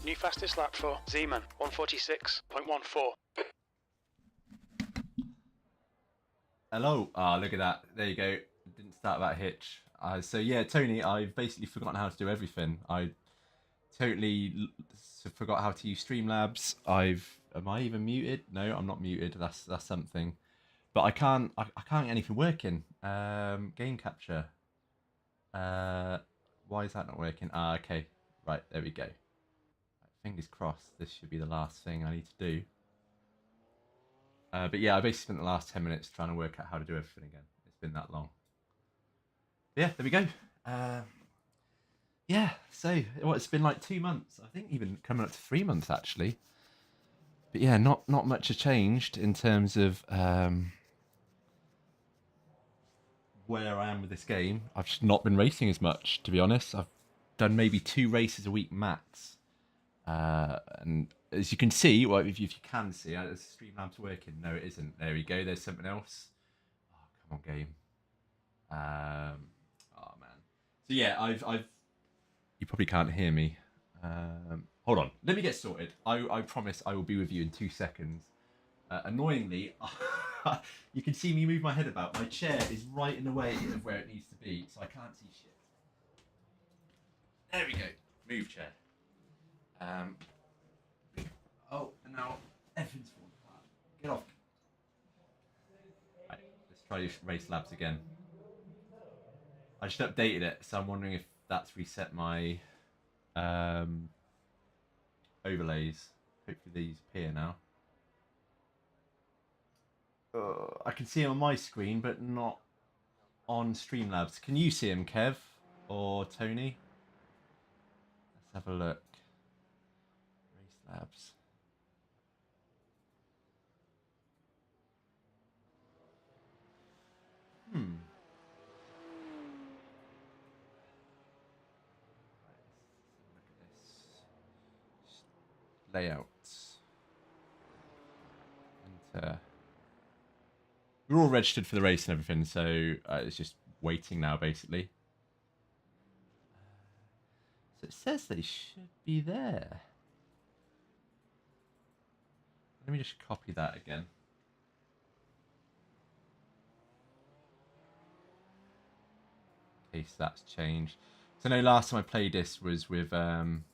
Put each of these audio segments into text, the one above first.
New fastest lap for Zeman, 146.14. Hello. Ah, look at that. There you go. Didn't start that hitch. So yeah, Tony, I've basically forgotten how to do everything. I totally forgot how to use Streamlabs. Am I even muted? No, I'm not muted. That's something. But I can't get anything working. Game capture. Why is that not working? Ah, okay. Right, there we go. Fingers crossed. This should be the last thing I need to do. But yeah, I basically spent the last 10 minutes trying to work out how to do everything again. It's been that long. But yeah, there we go. Yeah, so it's been like 2 months. I think even coming up to 3 months actually. But yeah, not much has changed in terms of where I am with this game. I've just not been racing as much, to be honest. I've done maybe 2 races a week max. And as you can see, well, if you can see, the Streamlabs working. No, it isn't. There we go. There's something else. Oh, come on, game. Oh man. So yeah, I've. You probably can't hear me. Hold on. Let me get sorted. I promise I will be with you in 2 seconds. Annoyingly, you can see me move my head about. My chair is right in the way of where it needs to be, so I can't see shit. There we go. Move chair. Oh, and now everything's falling apart. Get off. Right, let's try Race Labs again. I just updated it, so I'm wondering if that's reset my overlays. Hopefully these appear now. I can see them on my screen, but not on Streamlabs. Can you see them, Kev or Tony? Let's have a look. Race Labs. Look at this. Layouts. Enter. We're all registered for the race and everything, so it's just waiting now, basically. So it says they should be there. Let me just copy that again. In case that's changed. So no, last time I played this was with F1,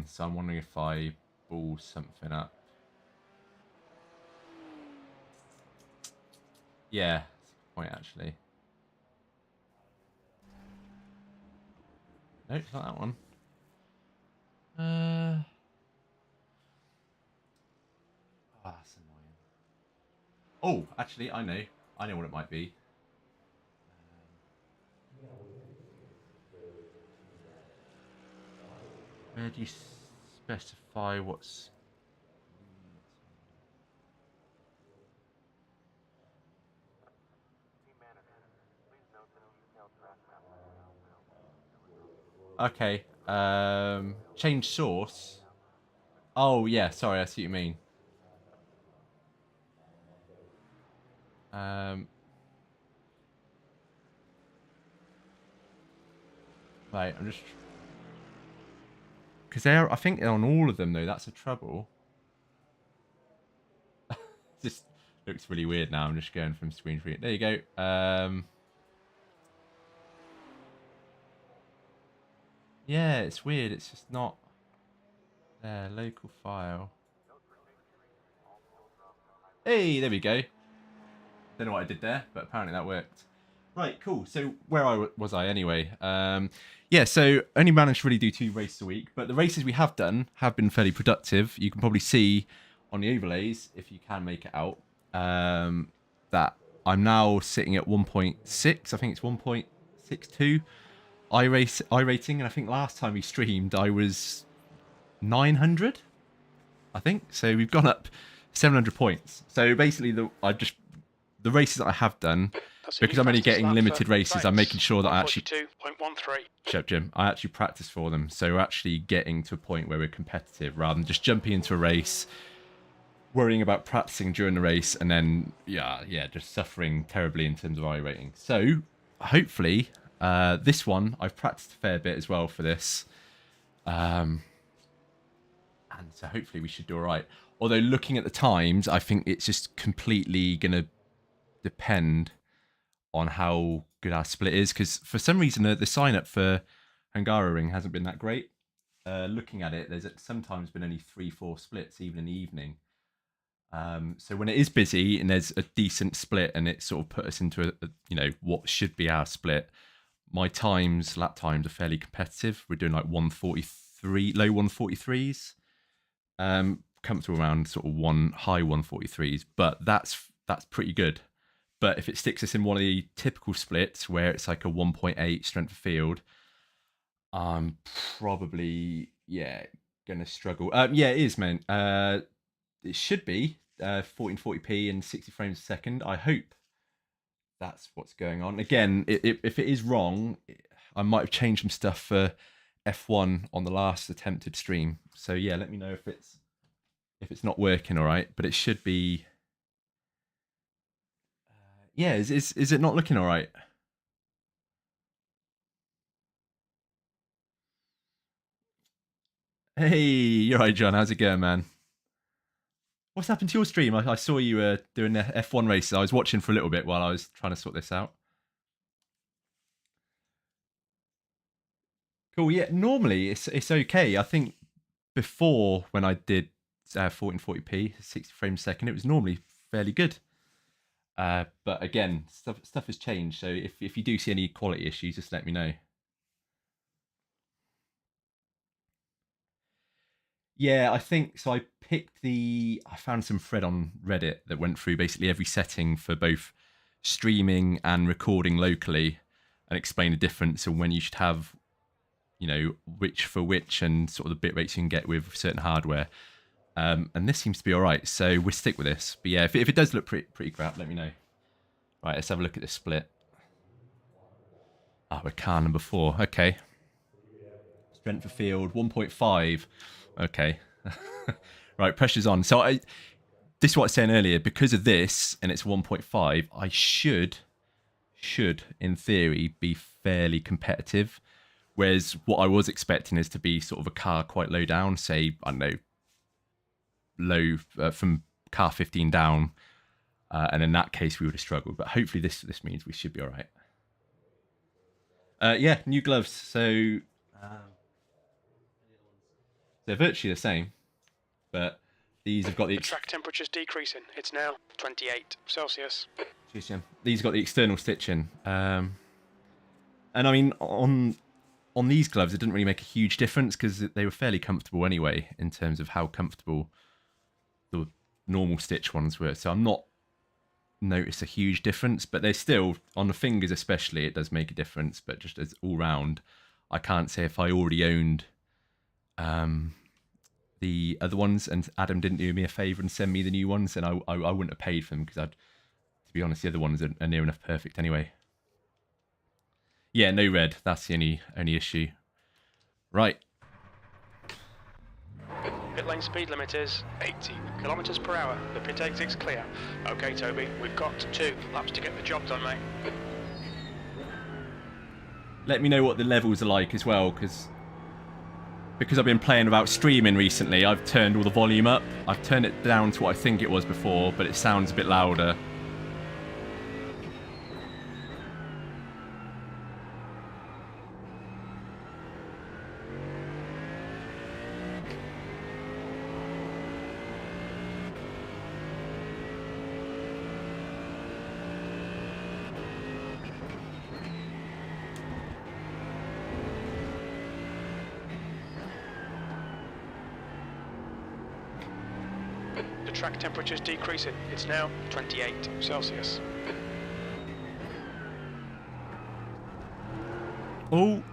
so I'm wondering if I ball something up. Yeah, that's a good point actually. No, it's not that one. That's annoying. Oh, actually, I know what it might be. Where do you specify what's... Okay, change source. Oh yeah, sorry, I see what you mean. Right, I'm just... Because I think they're on all of them though, that's the trouble. Just looks really weird now, I'm just going from screen to screen. There you go. Yeah, it's weird, it's just not there. Local file. Hey, there we go. Don't know what I did there, but apparently that worked. Right, cool. So where was I anyway? Yeah, so only managed to really do 2 races a week, but the races we have done have been fairly productive. You can probably see on the overlays, if you can make it out, that I'm now sitting at 1.6. I think it's 1.62 iRating, and I think last time we streamed I was 900. I think so. We've gone up 700 points. So basically, the races that I have done, because I'm only getting limited races, I'm making sure that I actually... Shut up, Jim. I actually practice for them. So we're actually getting to a point where we're competitive rather than just jumping into a race, worrying about practicing during the race, and then, yeah, just suffering terribly in terms of iRating. So hopefully, this one, I've practiced a fair bit as well for this. And so hopefully we should do all right. Although looking at the times, I think it's just completely going to depend on how good our split is. Because for some reason, the sign-up for Hungaroring hasn't been that great. Looking at it, there's sometimes been only 3-4 splits, even in the evening. So when it is busy and there's a decent split and it sort of put us into what should be our split, my lap times are fairly competitive. We're doing like 143, low 143s. Comfortable around sort of high 143s, but that's pretty good. But if it sticks us in one of the typical splits where it's like a 1.8 strength of field, I'm probably gonna struggle. Yeah, it is, man. It should be 1440p and 60 frames a second. I hope that's what's going on. Again, if it is wrong, I might have changed some stuff for F1 on the last attempted stream. So yeah, let me know if it's not working all right. But it should be. Yeah, is it not looking all right? Hey, you're right, John. How's it going, man? What's happened to your stream? I saw you doing the F1 races. I was watching for a little bit while I was trying to sort this out. Cool. Yeah, normally it's okay. I think before when I did 1440p, 60 frames a second, it was normally fairly good. But again, stuff has changed. So if you do see any quality issues, just let me know. Yeah, I think so. I found some thread on Reddit that went through basically every setting for both streaming and recording locally and explained the difference and when you should have, which for which and sort of the bit rates you can get with certain hardware. And this seems to be all right. So we'll stick with this. But yeah, if it does look pretty crap, let me know. Right, let's have a look at this split. We're car number 4. Okay. Strength of field 1.5. Okay. Right, pressure's on. So this is what I was saying earlier. Because of this, and it's 1.5, I should, in theory, be fairly competitive. Whereas what I was expecting is to be sort of a car quite low down, say, I don't know, low from car 15 down. And in that case, we would have struggled. But hopefully this means we should be all right. Yeah, new gloves. So they're virtually the same. But these have got the track temperature's decreasing. It's now 28 Celsius. Cheers, Jim. These have got the external stitching. And I mean, on these gloves, it didn't really make a huge difference because they were fairly comfortable anyway in terms of how comfortable the normal stitch ones were. So I'm not noticed a huge difference, but they're still, on the fingers especially, it does make a difference. But just as all round, I can't say if I already owned the other ones and Adam didn't do me a favour and send me the new ones, and I wouldn't have paid for them because to be honest, the other ones are near enough perfect anyway. Yeah, no red. That's the only issue. Right. Pit lane speed limit is 80 kilometers per hour. The pit exit's clear. Okay, Toby, we've got 2 laps to get the job done, mate. Let me know what the levels are like as well, because I've been playing about streaming recently, I've turned all the volume up. I've turned it down to what I think it was before, but it sounds a bit louder. Track temperature's decreasing. It's now 28 Celsius. Oh.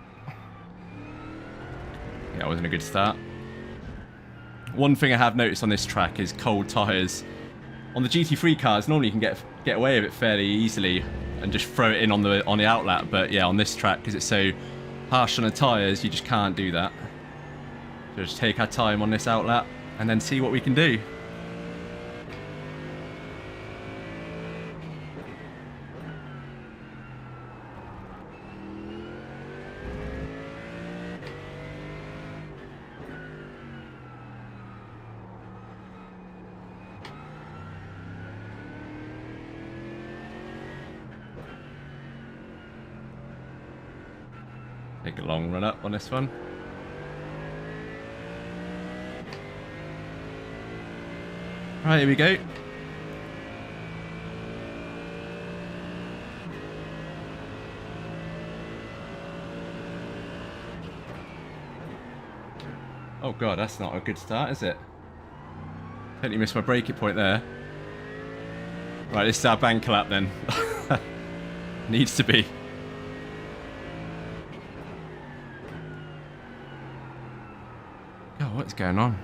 Yeah, that wasn't a good start. One thing I have noticed on this track is cold tyres. On the GT3 cars, normally you can get away with it fairly easily and just throw it in on the outlet. But yeah, on this track, because it's so harsh on the tyres, you just can't do that. So just take our time on this outlet and then see what we can do. Take a long run up on this one. Right, here we go. Oh god, that's not a good start, is it? Totally missed my braking point there. Right, this is our bank lap then. Needs to be. God, what's going on?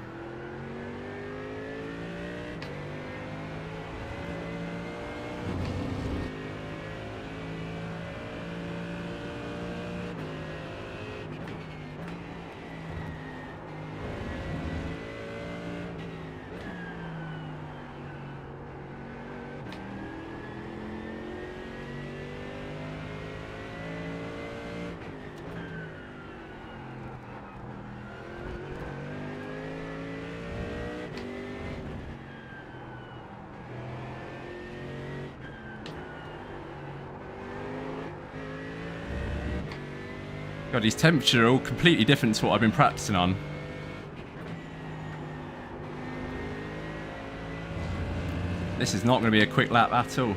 God, these temperatures are all completely different to what I've been practicing on. This is not going to be a quick lap at all.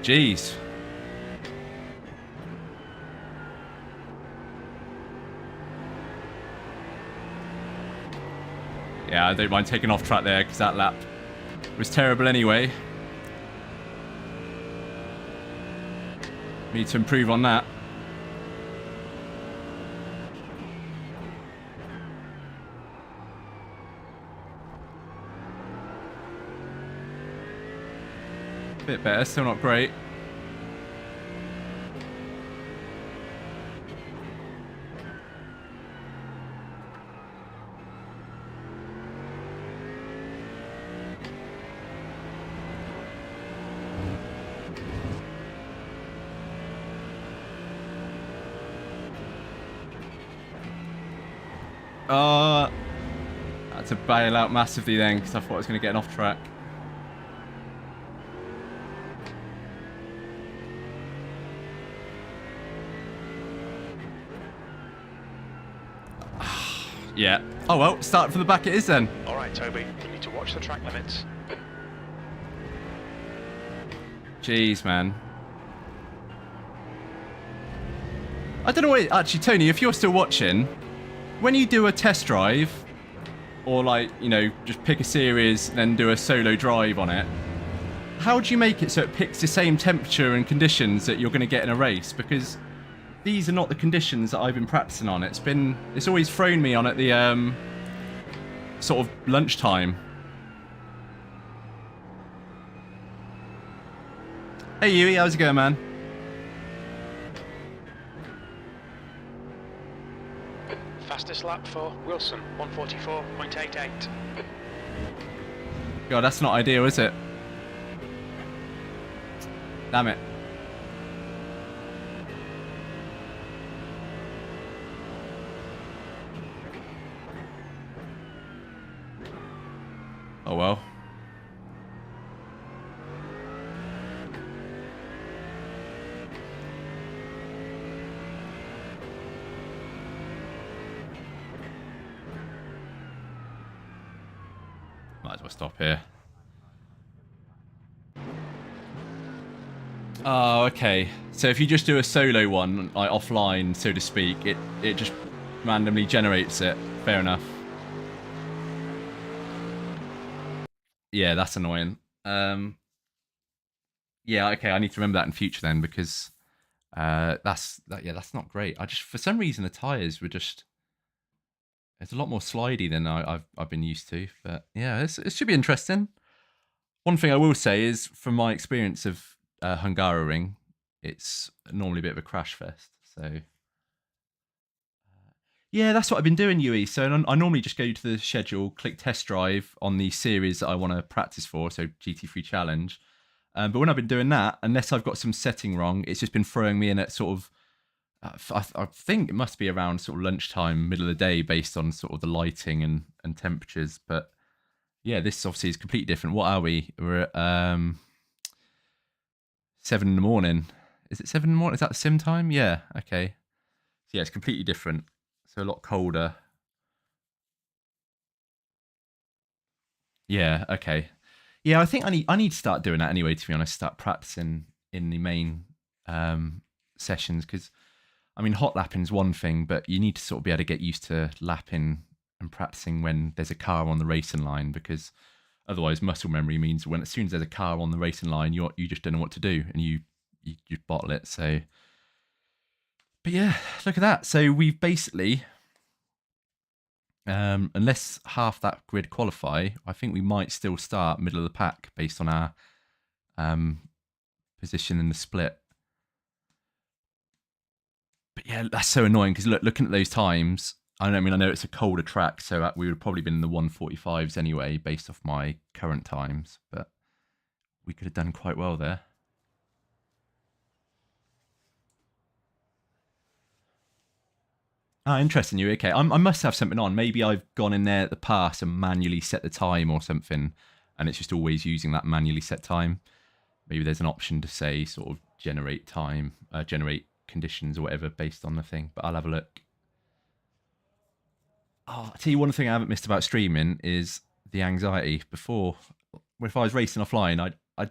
Jeez. Yeah, I don't mind taking off track there because that lap was terrible anyway. Need to improve on that. Bit better, still not great. I had to bail out massively then because I thought I was going to get an off track. Yeah. Oh well, start from the back it is then. Alright, Toby, you need to watch the track limits. Jeez, man. I don't know what... Actually, Tony, if you're still watching, when you do a test drive, or like, you know, just pick a series, then do a solo drive on it, how do you make it so it picks the same temperature and conditions that you're going to get in a race? Because these are not the conditions that I've been practicing on. It's always thrown me on at the sort of lunchtime. Hey Yui, how's it going, man? Fastest lap for Wilson, 144.88. God, that's not ideal, is it? Damn it. Oh well. Might as well stop here. Oh, okay. So if you just do a solo one, like offline, so to speak, it just randomly generates it. Fair enough. Yeah, that's annoying. Yeah, okay, I need to remember that in future then, because that's not great. For some reason the tires were just, it's a lot more slidey than I've been used to. But yeah, it should be interesting. One thing I will say is, from my experience of Hungaroring, it's normally a bit of a crash fest. So yeah, that's what I've been doing, Yui. So I normally just go to the schedule, click test drive on the series that I want to practice for, so GT3 Challenge. But when I've been doing that, unless I've got some setting wrong, it's just been throwing me in at sort of I think it must be around sort of lunchtime, middle of the day, based on sort of the lighting and temperatures. But yeah, this obviously is completely different. What are we? We're at 7 in the morning. Is it 7 in the morning? Is that the sim time? Yeah. Okay. So yeah, it's completely different. So a lot colder. Yeah. Okay. Yeah, I think I need to start doing that anyway. To be honest, start practicing in the main sessions, because I mean, hot lapping is one thing, but you need to sort of be able to get used to lapping and practicing when there's a car on the racing line, because otherwise, muscle memory means when as soon as there's a car on the racing line, you just don't know what to do, and you just bottle it. So, but yeah, look at that. So we've basically, unless half that grid qualify, I think we might still start middle of the pack based on our um, position in the split. But yeah, that's so annoying because looking at those times, I know it's a colder track, so we would have probably been in the 145s anyway, based off my current times. But we could have done quite well there. Ah, interesting. You okay? I must have something on. Maybe I've gone in there at the pass and manually set the time or something, and it's just always using that manually set time. Maybe there's an option to say sort of generate time, generate conditions or whatever based on the thing. But I'll have a look. Oh, I'll tell you one thing I haven't missed about streaming is the anxiety. Before, if I was racing offline, I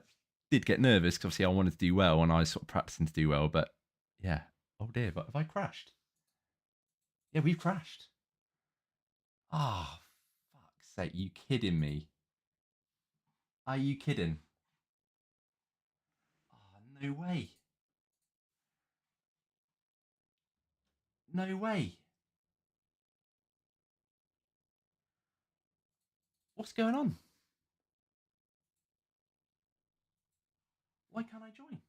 did get nervous because obviously I wanted to do well and I was sort of practicing to do well. But yeah, oh dear, have I crashed? Yeah, we've crashed. Ah, oh, fuck's sake! You kidding me? Are you kidding? Oh, no way! No way! What's going on? Why can't I join?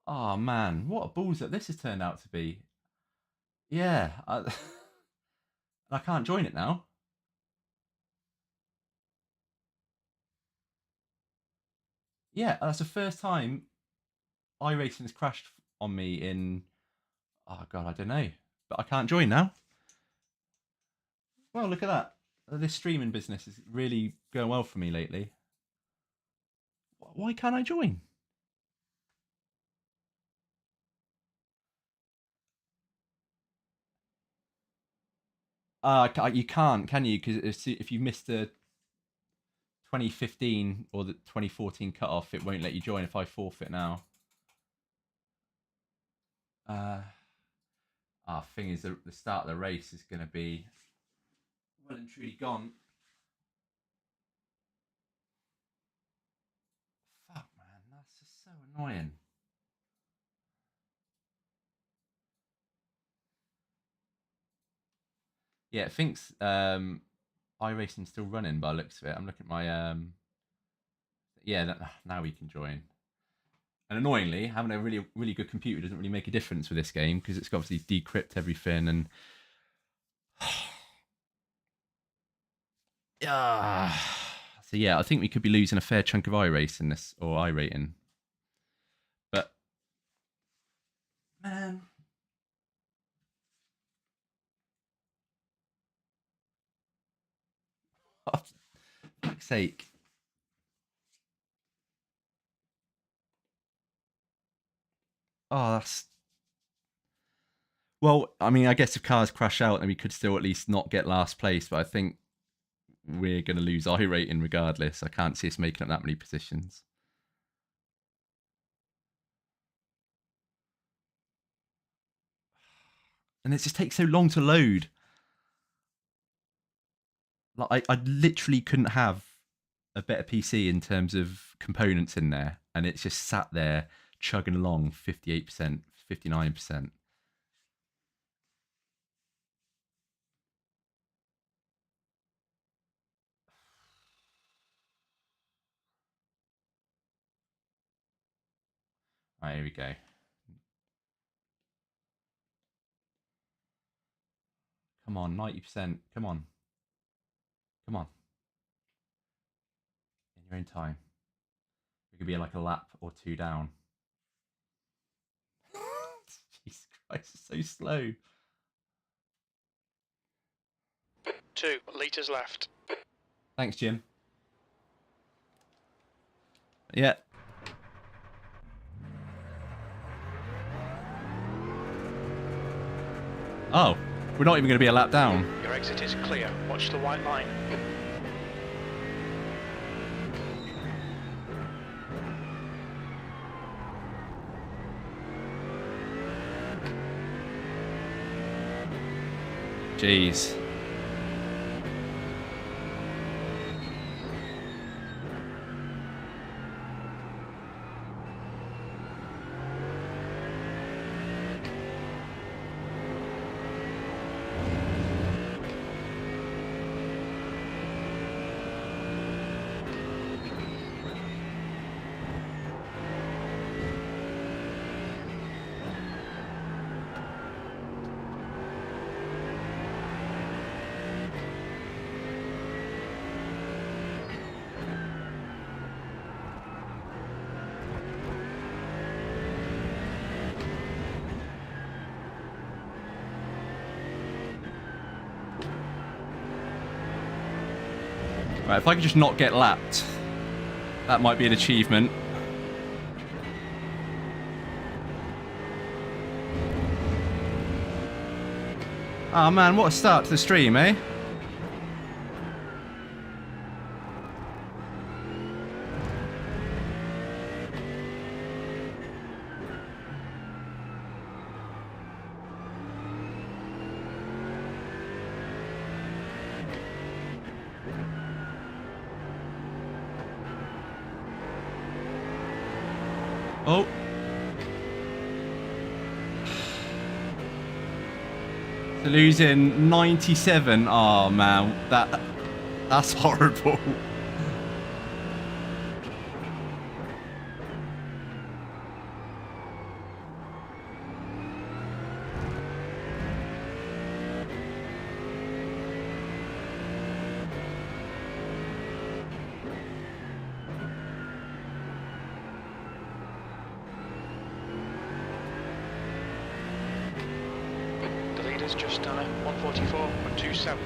Oh man, what a balls that this has turned out to be. Yeah, I can't join it now. Yeah, that's the first time iRacing has crashed on me in, oh god, I don't know, but I can't join now. Well, look at that. This streaming business is really going well for me lately. Why can't I join? You can't, can you? Because if you missed the 2015 or the 2014 cutoff, it won't let you join if I forfeit now. Uh, thing is, the start of the race is going to be well and truly gone. Fuck, man, that's just so annoying. Yeah, it thinks iRacing's still running by the looks of it. I'm looking at my yeah. Now we can join. And annoyingly, having a really good computer doesn't really make a difference with this game because it's obviously decrypt everything and yeah. So yeah, I think we could be losing a fair chunk of iRace in this or iRating. But man, for fuck's sake. Oh, that's well. I mean, I guess if cars crash out, then we could still at least not get last place. But I think we're going to lose iRating regardless. I can't see us making up that many positions. And it just takes so long to load. Like I literally couldn't have a better PC in terms of components in there, and it's just sat there chugging along 58%, 59%. Right, here we go. Come on, 90%. Come on. Come on. In your own time. We could be like a lap or two down. It's so slow. 2 litres left. Thanks, Jim. Yeah. Oh, we're not even going to be a lap down. Your exit is clear. Watch the white line. Jeez. Right, if I could just not get lapped, that might be an achievement. Oh man, what a start to the stream, eh? Oh. So losing 97. Oh man, that's horrible. Just done it. 144.27.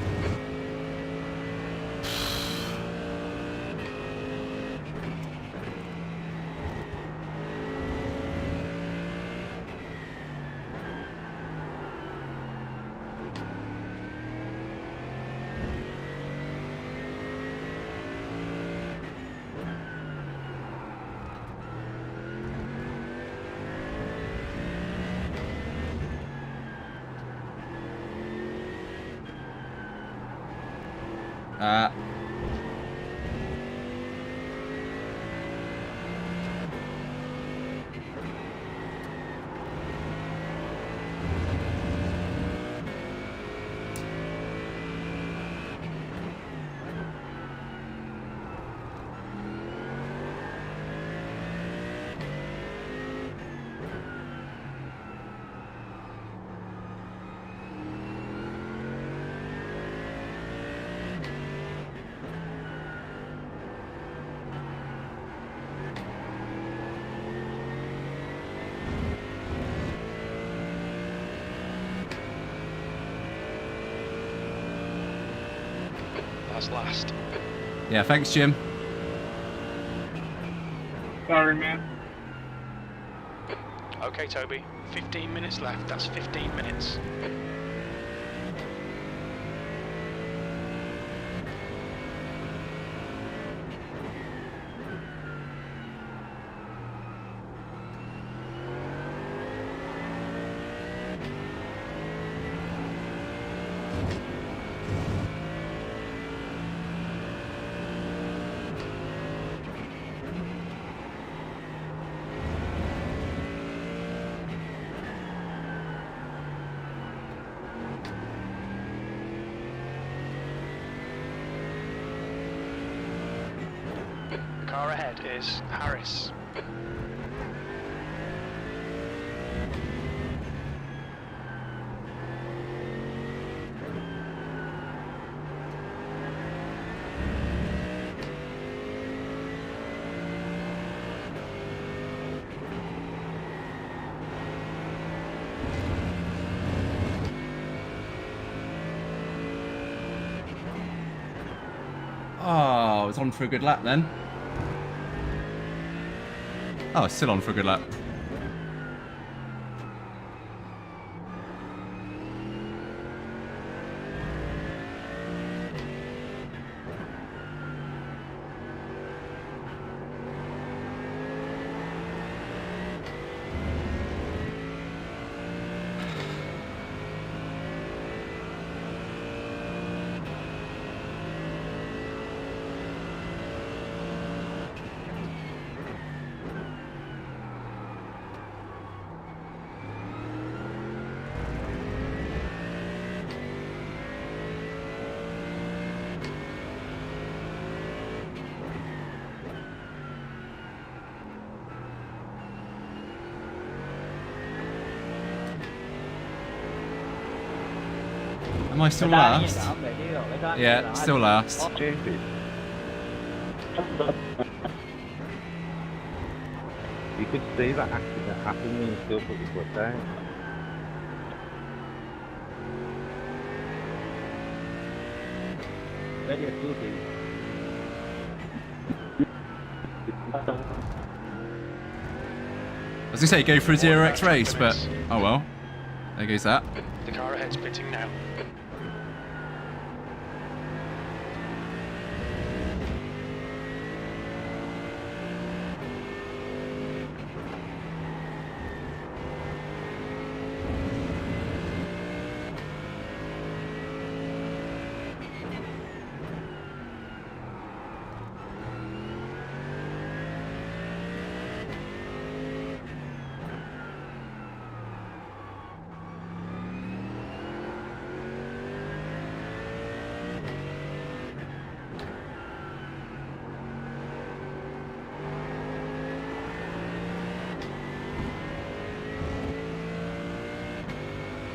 Last. Yeah, thanks, Jim. Sorry, man. Okay, Toby. 15 minutes left. That's 15 minutes. Car ahead is Harris. it's on for a good lap then. Oh, it's still on for a good lap. Am I still last? Yeah, still last. You could see that accident happen when you still put your foot down. Very active. I was gonna say go for a 0x race, but oh well. There goes that. The car ahead's pitting now.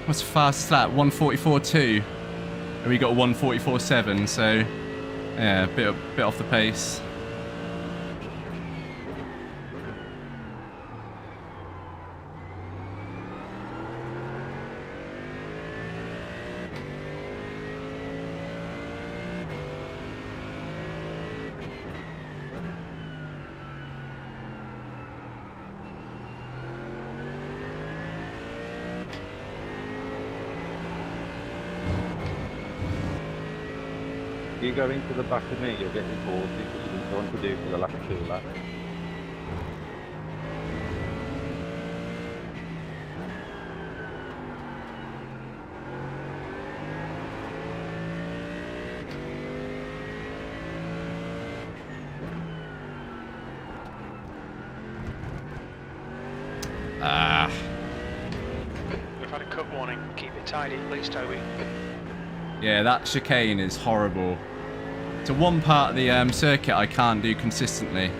What's the fastest lap? 1:44.2. And we got 1:44.7, so yeah, a bit off the pace. You go into the back of me, you'll get reported because you've been trying to do for the last 2 laps. We've had a cut warning. Keep it tidy, please, Toby. Yeah, that chicane is horrible. To one part of the circuit I can't do consistently.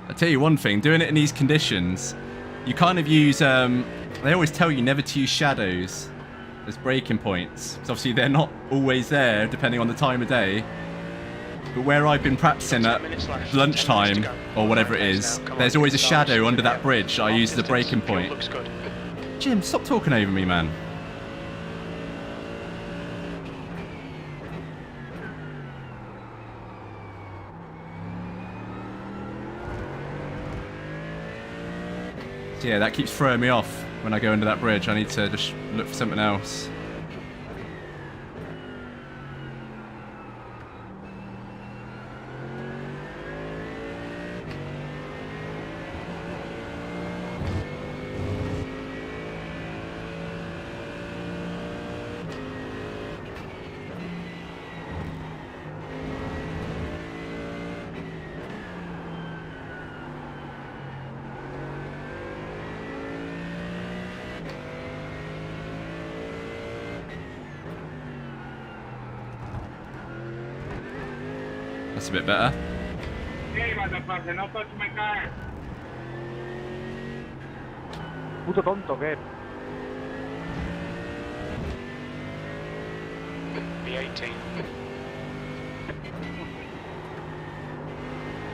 I'll tell you one thing, doing it in these conditions, you kind of use, they always tell you never to use shadows as braking points. Because obviously they're not always there depending on the time of day. But where I've been practicing at lunchtime, or whatever it is, there's always a shadow under that bridge I use as a braking point. Jim, stop talking over me, man. Yeah, that keeps throwing me off when I go under that bridge. I need to just look for something else. That's a bit better. Hey, motherfucker, no touch my car. Puto tonto, ¿qué? P18.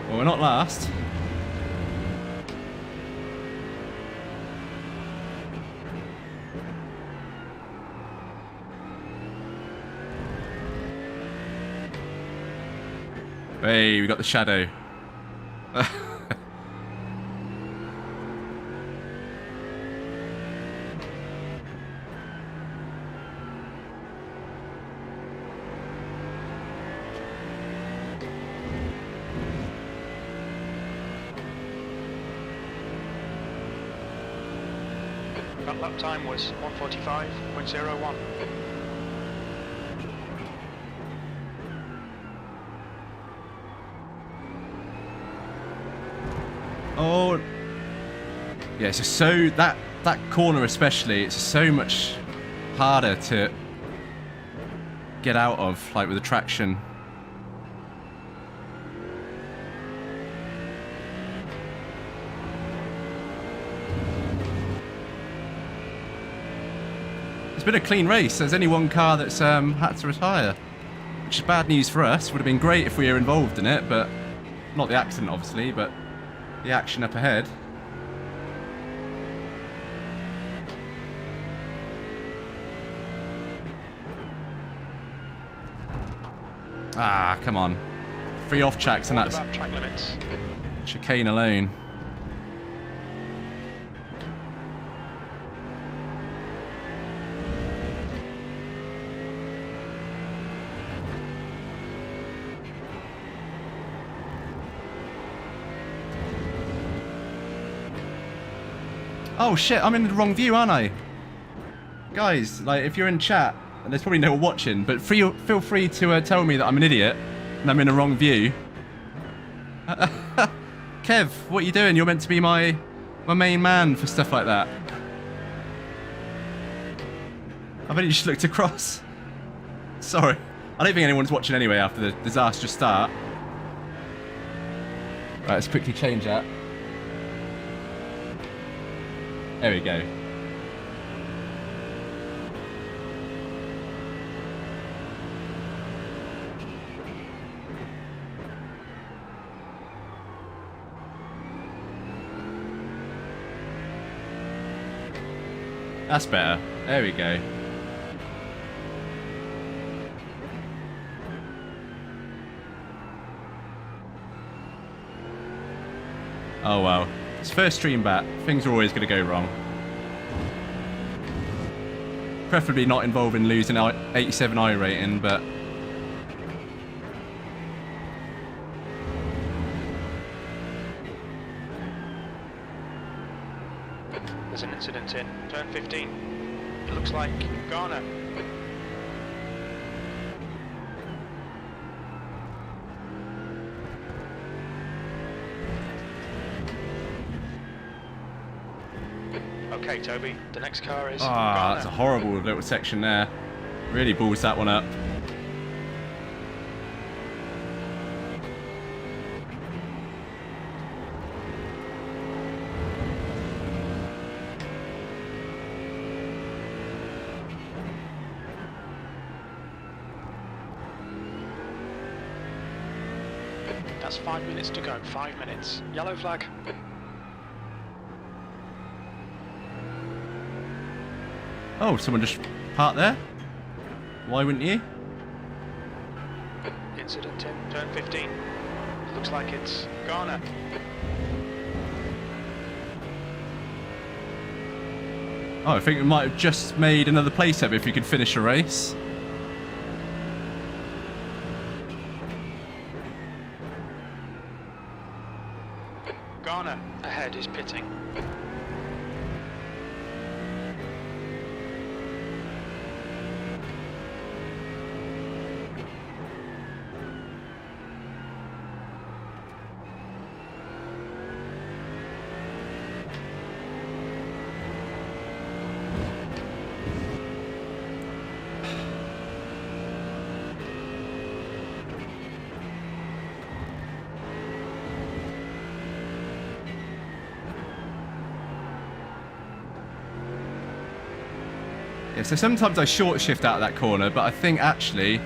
Well, we're not last. Hey, we got the shadow. That lap time was 1:45.01. Oh, yeah. It's just so that corner especially. It's so much harder to get out of, like with the traction. It's been a clean race. There's only one car that's had to retire, which is bad news for us. Would have been great if we were involved in it, but not the accident, obviously, but the action up ahead. Ah, come on. 3 off tracks and that's track limits. chicane alone. Oh shit, I'm in the wrong view, aren't I? Guys, like, if you're in chat, and there's probably no one watching, but feel free to tell me that I'm an idiot and I'm in the wrong view. Kev, what are you doing? You're meant to be my main man for stuff like that. I've only just looked across. Sorry. I don't think anyone's watching anyway after the disastrous start. Right, let's quickly change that. There we go. That's better. There we go. Oh well. It's first stream back. Things are always going to go wrong. Preferably not involving losing 87 iRating, but There's an incident in turn 15. It looks like Ghana. Okay, Toby, the next car is Ghana. that's a horrible little section there. Really balls that one up. That's 5 minutes to go. 5 minutes. Yellow flag. Oh, someone just parked there? Why wouldn't you? Incident in turn 15. Looks like it's Ghana. Oh, I think we might have just made another place up if you could finish a race. Ghana ahead is pitting. Yeah, so sometimes I short shift out of that corner, but I think actually,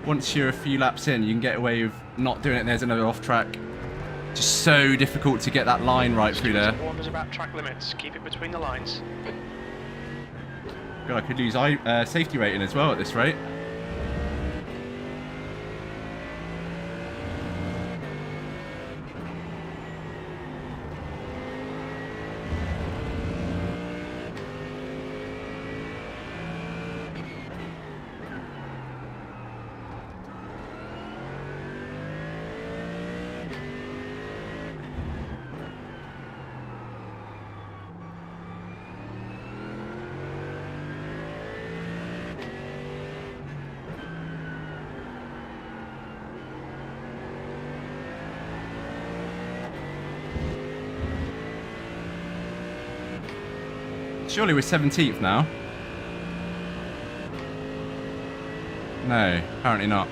once you're a few laps in, you can get away with not doing it and there's another off track. Just so difficult to get that line right through there. Warned us about track limits. Keep it between the lines. God, I could lose safety rating as well at this rate. Surely we're 17th now. No, apparently not.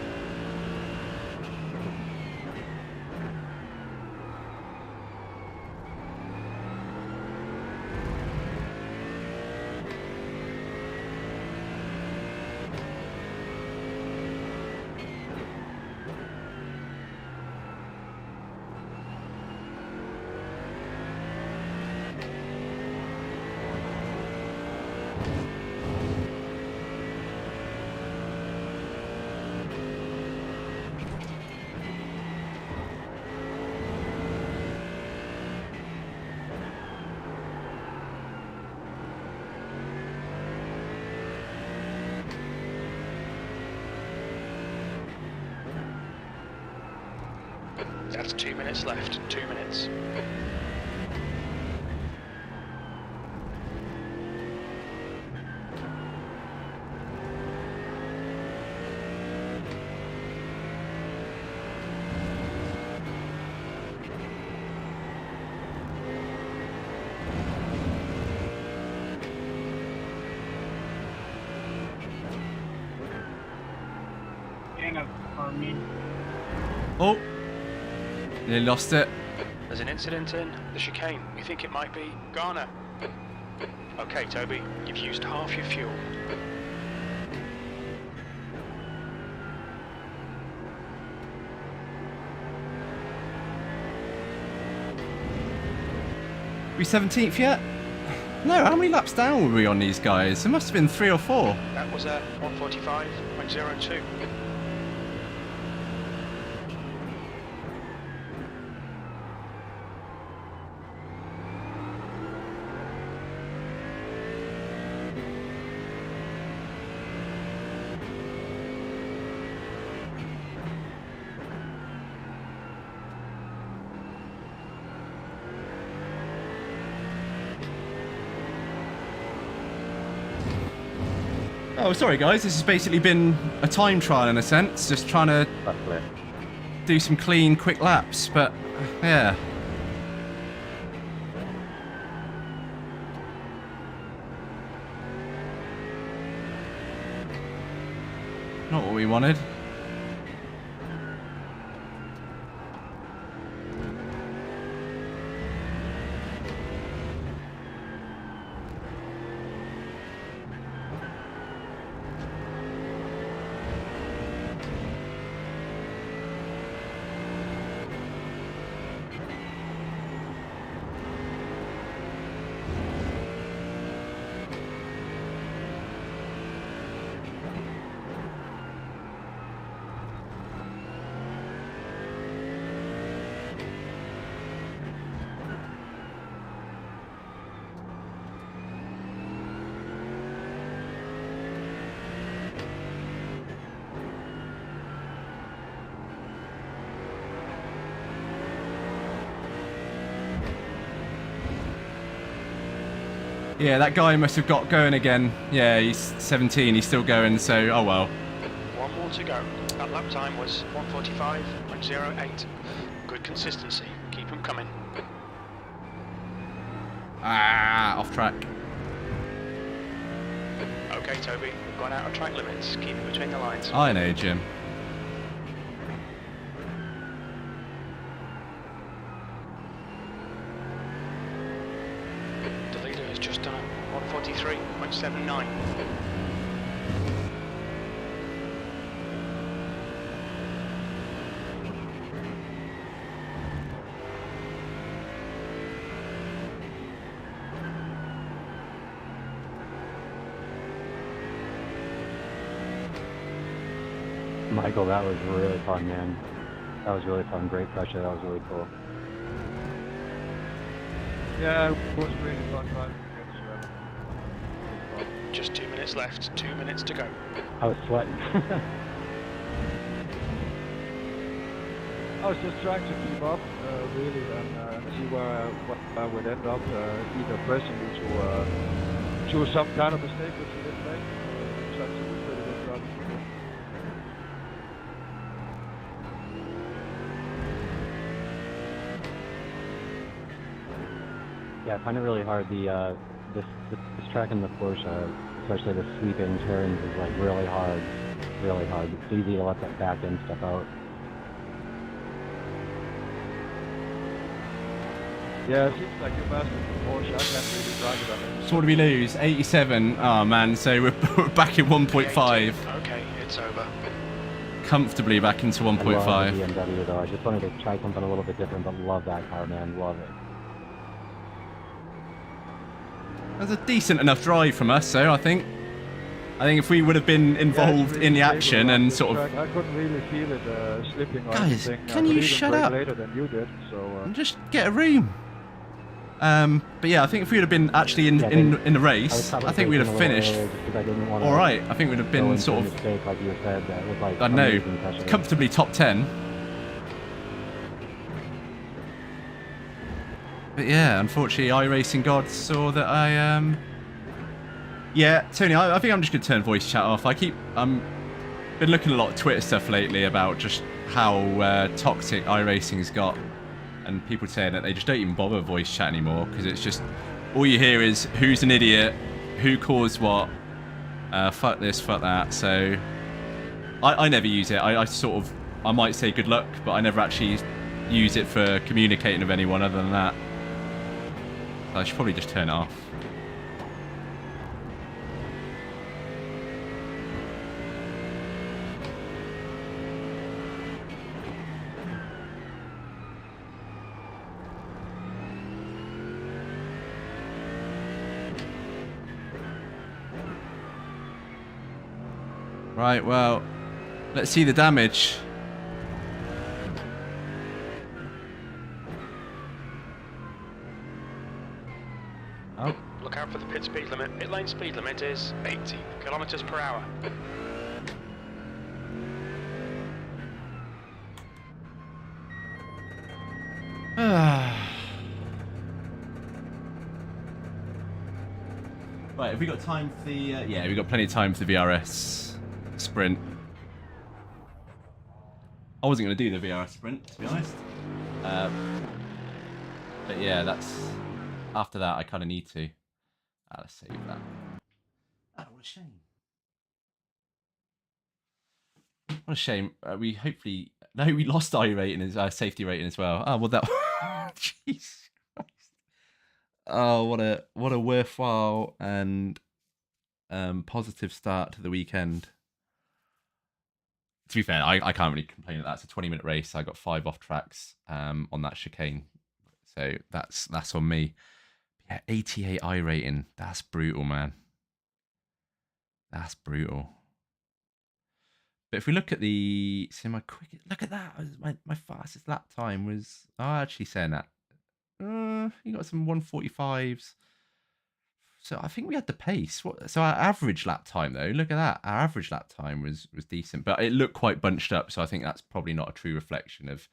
That's 2 minutes left. 2 minutes. Oh, nearly lost it. There's an incident in the chicane. We think it might be Garner. Okay, Toby, you've used half your fuel. We 17th yet? No, how many laps down were we on these guys? It must have been 3 or 4. That was a 1:45.02. Oh, sorry guys, this has basically been a time trial in a sense, just trying to do some clean, quick laps, but yeah. Not what we wanted. Yeah, that guy must have got going again. Yeah, he's 17, he's still going, so oh well. One more to go. That lap time was 1:45.08. Good consistency. Keep them coming. Ah, off track. Okay, Toby, we've gone out of track limits. Keep it between the lines. I know, Jim. The leader has just done a 1:43.79. Michael, that was really fun, man. That was really fun. Great pressure. That was really cool. Yeah, it was really fun driving against you. Just 2 minutes left, 2 minutes to go. I was sweating. I was just trying to keep up, really, and see where I would end up, either pressing you to some kind of mistake which you didn't make. So that's a pretty good job. Yeah, I find it really hard. This track in the Porsche, especially the sweeping turns, is like really hard. Really hard. It's easy to let that back end stuff out. Yeah, it seems like you mastered the Porsche. I can't really drive it. So what do we lose? 87. Oh man, so we're back in 1.5. Okay, it's over. Comfortably back into 1.5. I love the BMW though. I just wanted to try something a little bit different, but love that car, man. Love it. That's a decent enough drive from us, so I think if we would have been involved in the action and sort of... I couldn't really feel it slipping or Guys, anything. can you shut up? Later than you did, so... And just get a room. But yeah, I think if we would have been actually in the race, I think we'd have finished all right. I think we'd have been sort of, mistake, like you said, that was like I don't know, comfortably top 10. But yeah, unfortunately, iRacing gods saw that I yeah, Tony, I think I'm just gonna turn voice chat off. I'm been looking a lot at Twitter stuff lately about just how toxic iRacing's got. And people saying that they just don't even bother voice chat anymore because it's just all you hear is who's an idiot, who caused what, fuck this, fuck that. So I never use it. I might say good luck, but I never actually use it for communicating with anyone other than that. I should probably just turn it off. Right, well, let's see the damage. Oh. Look out for the pit speed limit. Pit lane speed limit is 80 kilometers per hour. Right, have we got time for the... yeah, we've got plenty of time for the VRS sprint. I wasn't going to do the VRS sprint, to be honest. But yeah, that's... After that, I kind of need to. Let's save that. Oh, what a shame. What a shame. We hopefully... No, we lost our rating, as safety rating as well. Oh, well, that... Jeez. Oh, what a worthwhile and positive start to the weekend. To be fair, I can't really complain that that's a 20-minute race. I got 5 off tracks on that chicane, so that's on me. Yeah, 88 I rating. That's brutal, man. That's brutal. But if we look at the my quick, look at that. My fastest lap time was. Oh, actually saying that. You got some 145s. So I think we had the pace. So our average lap time, though, look at that. Our average lap time was decent, but it looked quite bunched up. So I think that's probably not a true reflection of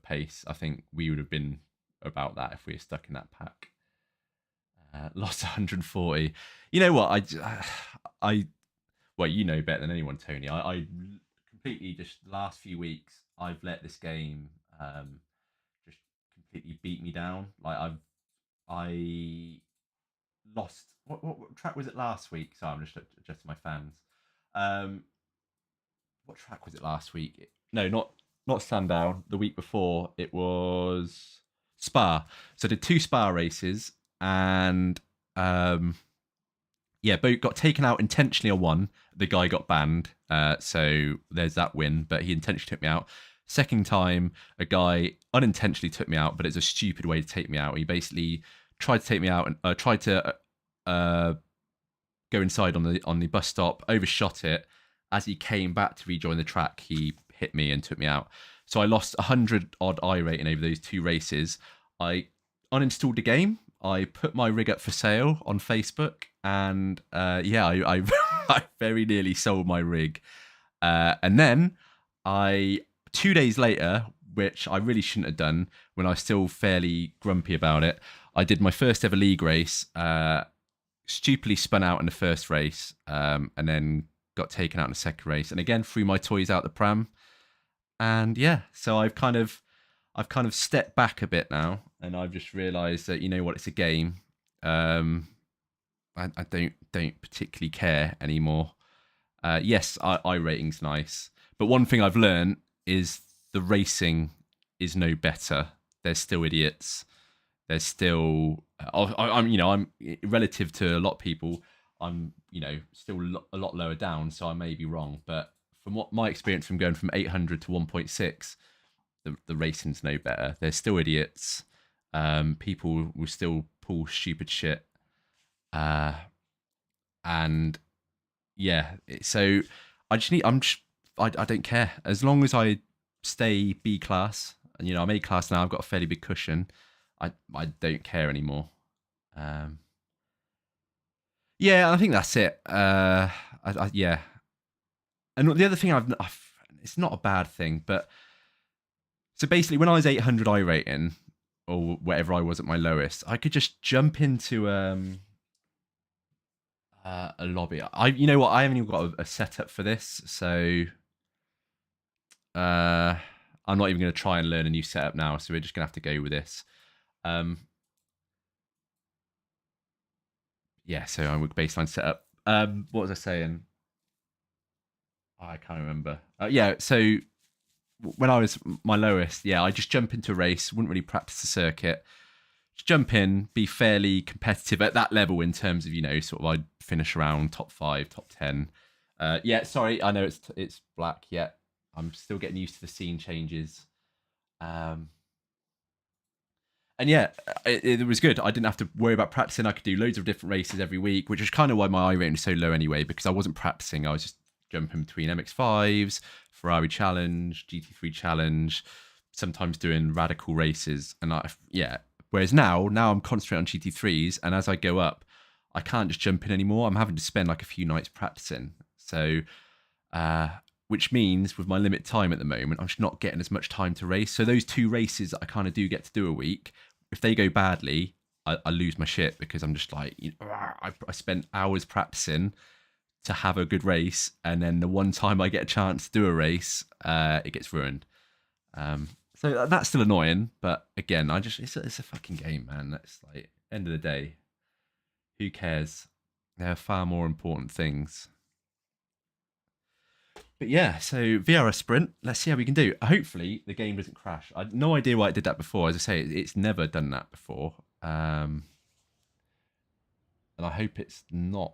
pace. I think we would have been about that if we were stuck in that pack. Lost 140. You know what? Well, you know better than anyone, Tony. I completely just the last few weeks I've let this game just completely beat me down. Like I lost what track was it last week? Sorry, I'm just adjusting my fans. What track was it last week? No, not Sandown. The week before it was Spa. So I did 2 Spa races and yeah, both got taken out intentionally on one. The guy got banned, so there's that win. But he intentionally took me out. Second time, a guy unintentionally took me out, but it's a stupid way to take me out. He basically tried to take me out and tried to go inside on the bus stop, overshot it, as he came back to rejoin the track, he hit me and took me out. So I lost 100 odd iRating over those 2 races. I uninstalled the game. I put my rig up for sale on Facebook, and I I very nearly sold my rig. And then 2 days later, which I really shouldn't have done when I was still fairly grumpy about it, I did my first ever league race, stupidly spun out in the first race, and then got taken out in the second race, and again threw my toys out the pram. And yeah, so I've kind of stepped back a bit now, and I've just realised that, you know what, it's a game. I don't particularly care anymore. Yes, iRating's nice, but one thing I've learned is the racing is no better. There's still idiots. There's still I'm relative to a lot of people, I'm still a lot lower down, so I may be wrong, but from what my experience from going from 800 to 1.6, the racing's no better. There's still idiots. People will still pull stupid shit. And yeah, so I don't care. As long as I stay B class, and I'm A class now, I've got a fairly big cushion, I don't care anymore. Yeah, I think that's it. Yeah. And the other thing it's not a bad thing, but so basically when I was 800 iRating, or whatever I was at my lowest, I could just jump into a lobby. You know what? I haven't even got a setup for this, so I'm not even going to try and learn a new setup now. So we're just going to have to go with this. Yeah. So I'm with baseline setup. What was I saying? I can't remember. Yeah. So when I was my lowest, yeah, I just jump into a race, wouldn't really practice the circuit. Just jump in, be fairly competitive at that level in terms of, sort of I'd finish around top 5, top 10. Yeah, sorry, I know it's black yet. I'm still getting used to the scene changes. And yeah, it was good. I didn't have to worry about practicing. I could do loads of different races every week, which is kind of why my iRating is so low anyway, because I wasn't practicing. I was just jumping between MX-5s, Ferrari Challenge, GT3 Challenge, sometimes doing radical races. And whereas now I'm concentrating on GT3s, and as I go up, I can't just jump in anymore. I'm having to spend like a few nights practicing. So, which means with my limit time at the moment, I'm just not getting as much time to race. So those 2 races that I kind of do get to do a week, if they go badly, I lose my shit, because I'm just like, I spent hours practicing to have a good race, and then the one time I get a chance to do a race, it gets ruined. So that's still annoying, but again, it's a fucking game, man. That's like, end of the day, who cares? There are far more important things. But yeah, so VRS Sprint, let's see how we can do. Hopefully the game doesn't crash. I had no idea why it did that before. As I say, it's never done that before. And I hope it's not.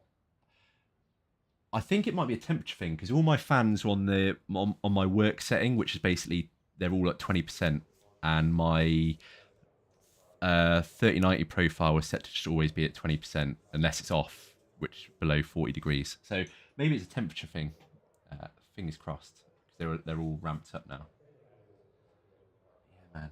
I think it might be a temperature thing, because all my fans are on my work setting, which is basically, they're all at 20%, and my 3090 profile was set to just always be at 20% unless it's off, which below 40 degrees. So maybe it's a temperature thing. Fingers crossed. They're all ramped up now. Yeah, man.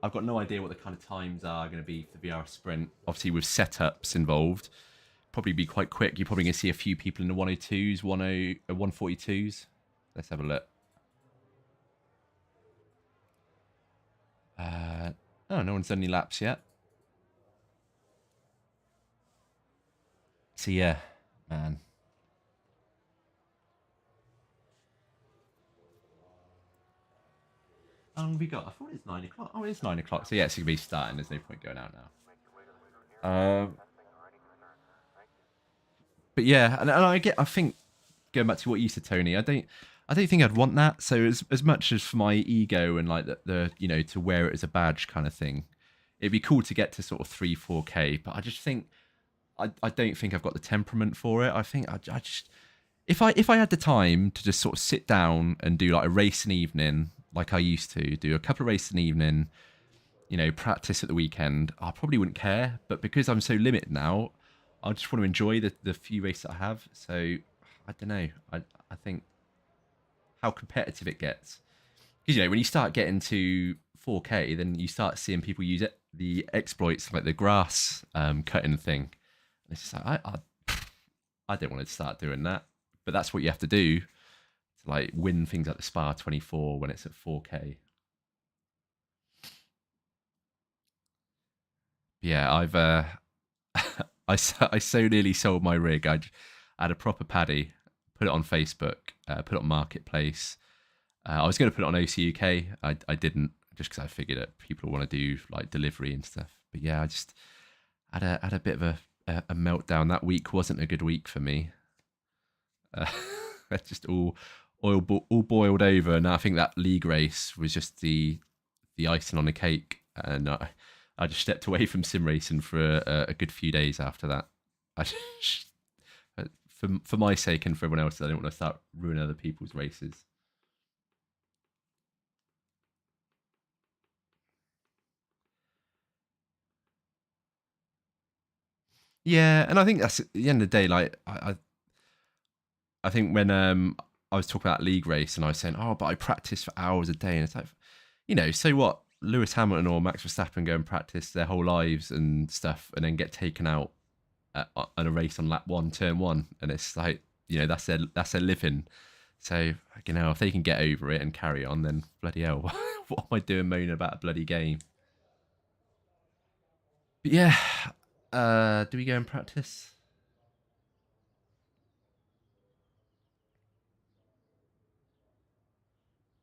I've got no idea what the kind of times are going to be for the VR Sprint. Obviously, with setups involved, probably be quite quick. You're probably going to see a few people in the 102s, 142s. Let's have a look. Oh, no one's done any laps yet. So yeah, man. How long have we got? I thought it's 9 o'clock. Oh, it is 9 o'clock. So yeah, it's going to be starting. There's no point going out now. But yeah, and I think, going back to what you said, Tony, I don't think I'd want that. So as much as for my ego and like the to wear it as a badge kind of thing, it'd be cool to get to sort of 3-4K. But I just think I don't think I've got the temperament for it. I think I just, if I had the time to just sort of sit down and do like a race an evening, like I used to do a couple of races an evening, you know, practice at the weekend, I probably wouldn't care. But because I'm so limited now, I just want to enjoy the few races I have. So I don't know. I think how competitive it gets. Because, you know, when you start getting to 4K, then you start seeing people use the exploits like the grass cutting thing. And it's just like, I don't want to start doing that. But that's what you have to do to like win things like the Spa 24 when it's at 4K. Yeah, I've I so nearly sold my rig. I had a proper paddy, put it on Facebook, put it on Marketplace. I was going to put it on OCUK. I didn't, just because I figured that people want to do like delivery and stuff. But yeah, I just had a bit of a meltdown. That week wasn't a good week for me. Just all boiled over, and I think that league race was just the icing on the cake. And I just stepped away from sim racing for a good few days after that. For my sake and for everyone else, I don't want to start ruining other people's races. Yeah, and I think that's at the end of the day. Like I think when I was talking about league race and I was saying, oh, but I practice for hours a day, and it's like, you know, so what? Lewis Hamilton or Max Verstappen go and practice their whole lives and stuff, and then get taken out on a race on lap 1, turn 1, and it's like, you know, that's their living. So, you know, if they can get over it and carry on, then bloody hell, what am I doing moaning about a bloody game? But yeah, do we go and practice?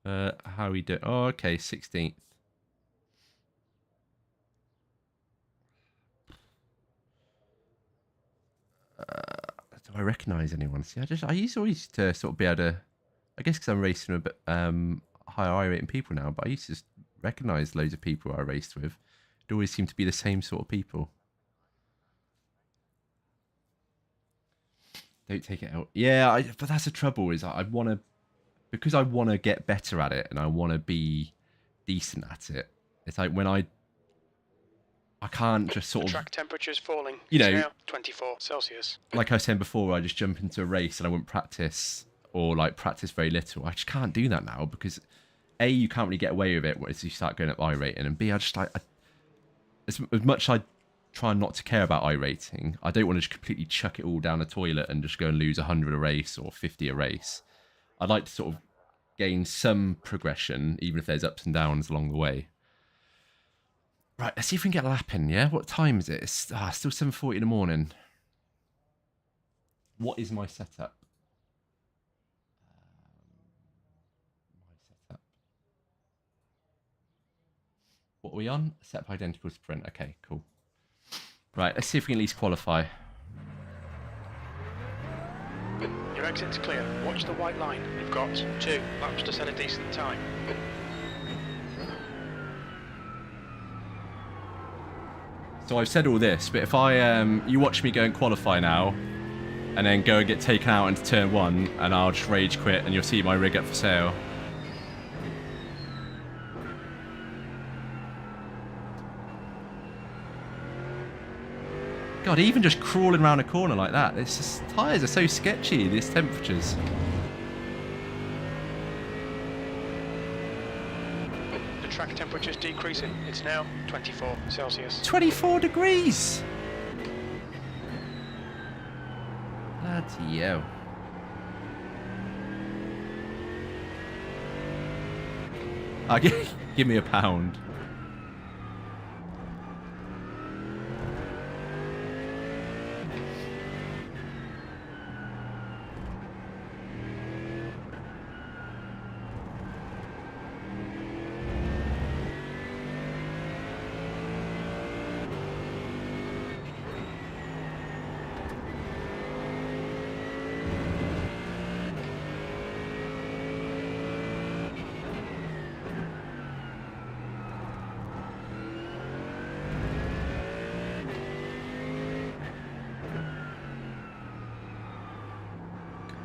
How we do? Oh, okay, 16th. Do I recognise anyone? See, I used to always to sort of be able to, I guess because I'm racing with a bit higher I rating people now, but I used to just recognise loads of people I raced with. It always seemed to be the same sort of people. Don't take it out. Yeah, but that's the trouble, is I want to, because I want to get better at it and I want to be decent at it. It's like when I can't just sort of... Track temperature's falling. You know, it's now 24 Celsius. Like I was saying before, I just jump into a race and I wouldn't practice, or like practice very little. I just can't do that now because A, you can't really get away with it once you start going up iRating, and B, I just like... as much as I try not to care about iRating, I don't want to just completely chuck it all down the toilet and just go and lose 100 a race or 50 a race. I'd like to sort of gain some progression, even if there's ups and downs along the way. Right, let's see if we can get a lap in, yeah? What time is it? It's still 7:40 in the morning. What is my setup? What are we on? Set up identical sprint. Okay, cool. Right, let's see if we can at least qualify. Your exit's clear. Watch the white line. You've got 2 laps to set a decent time. So I've said all this, but if I you watch me go and qualify now, and then go and get taken out into turn 1, and I'll just rage quit, and you'll see my rig up for sale. God, even just crawling around a corner like that, it's just, tyres are so sketchy, these temperatures. The track temperature's decreasing. It's now 24 Celsius. 24 degrees! Bloody hell. Give me a pound.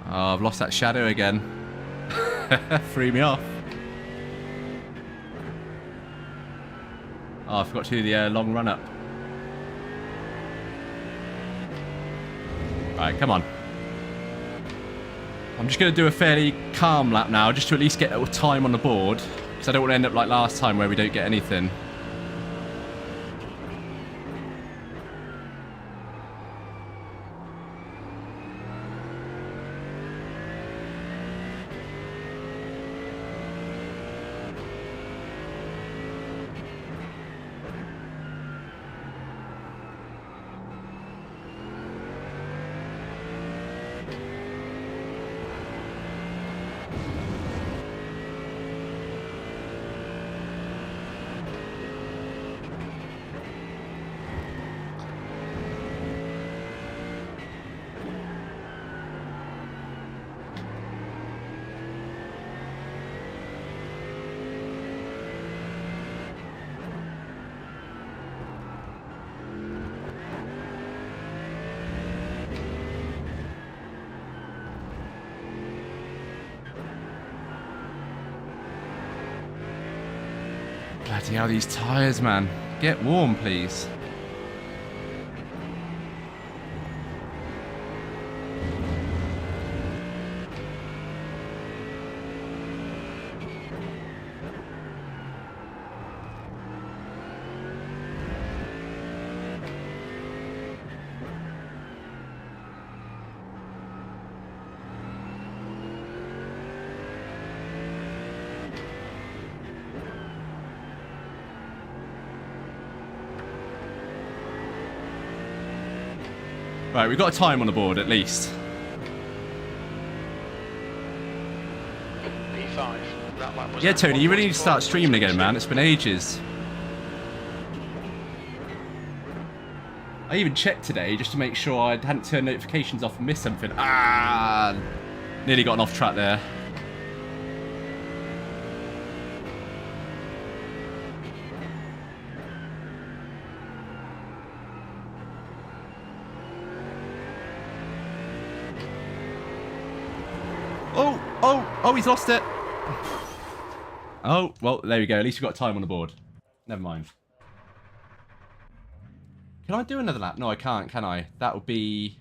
Oh, I've lost that shadow again. Free me off. Oh, I forgot to do the long run up. Alright, come on. I'm just going to do a fairly calm lap now, just to at least get a time on the board. Because I don't want to end up like last time where we don't get anything. Bloody hell, these tyres, man. Get warm, please. Right, we've got a time on the board at least. P5. That lap was Yeah, at Tony, you really need to start 1:44. streaming again, man. It's been ages. I even checked today just to make sure I hadn't turned notifications off and missed something. Ah, nearly gotten off track there. Oh, he's lost it. Oh, well, there we go. At least we've got time on the board. Never mind. Can I do another lap? No, I can't, can I? That would be...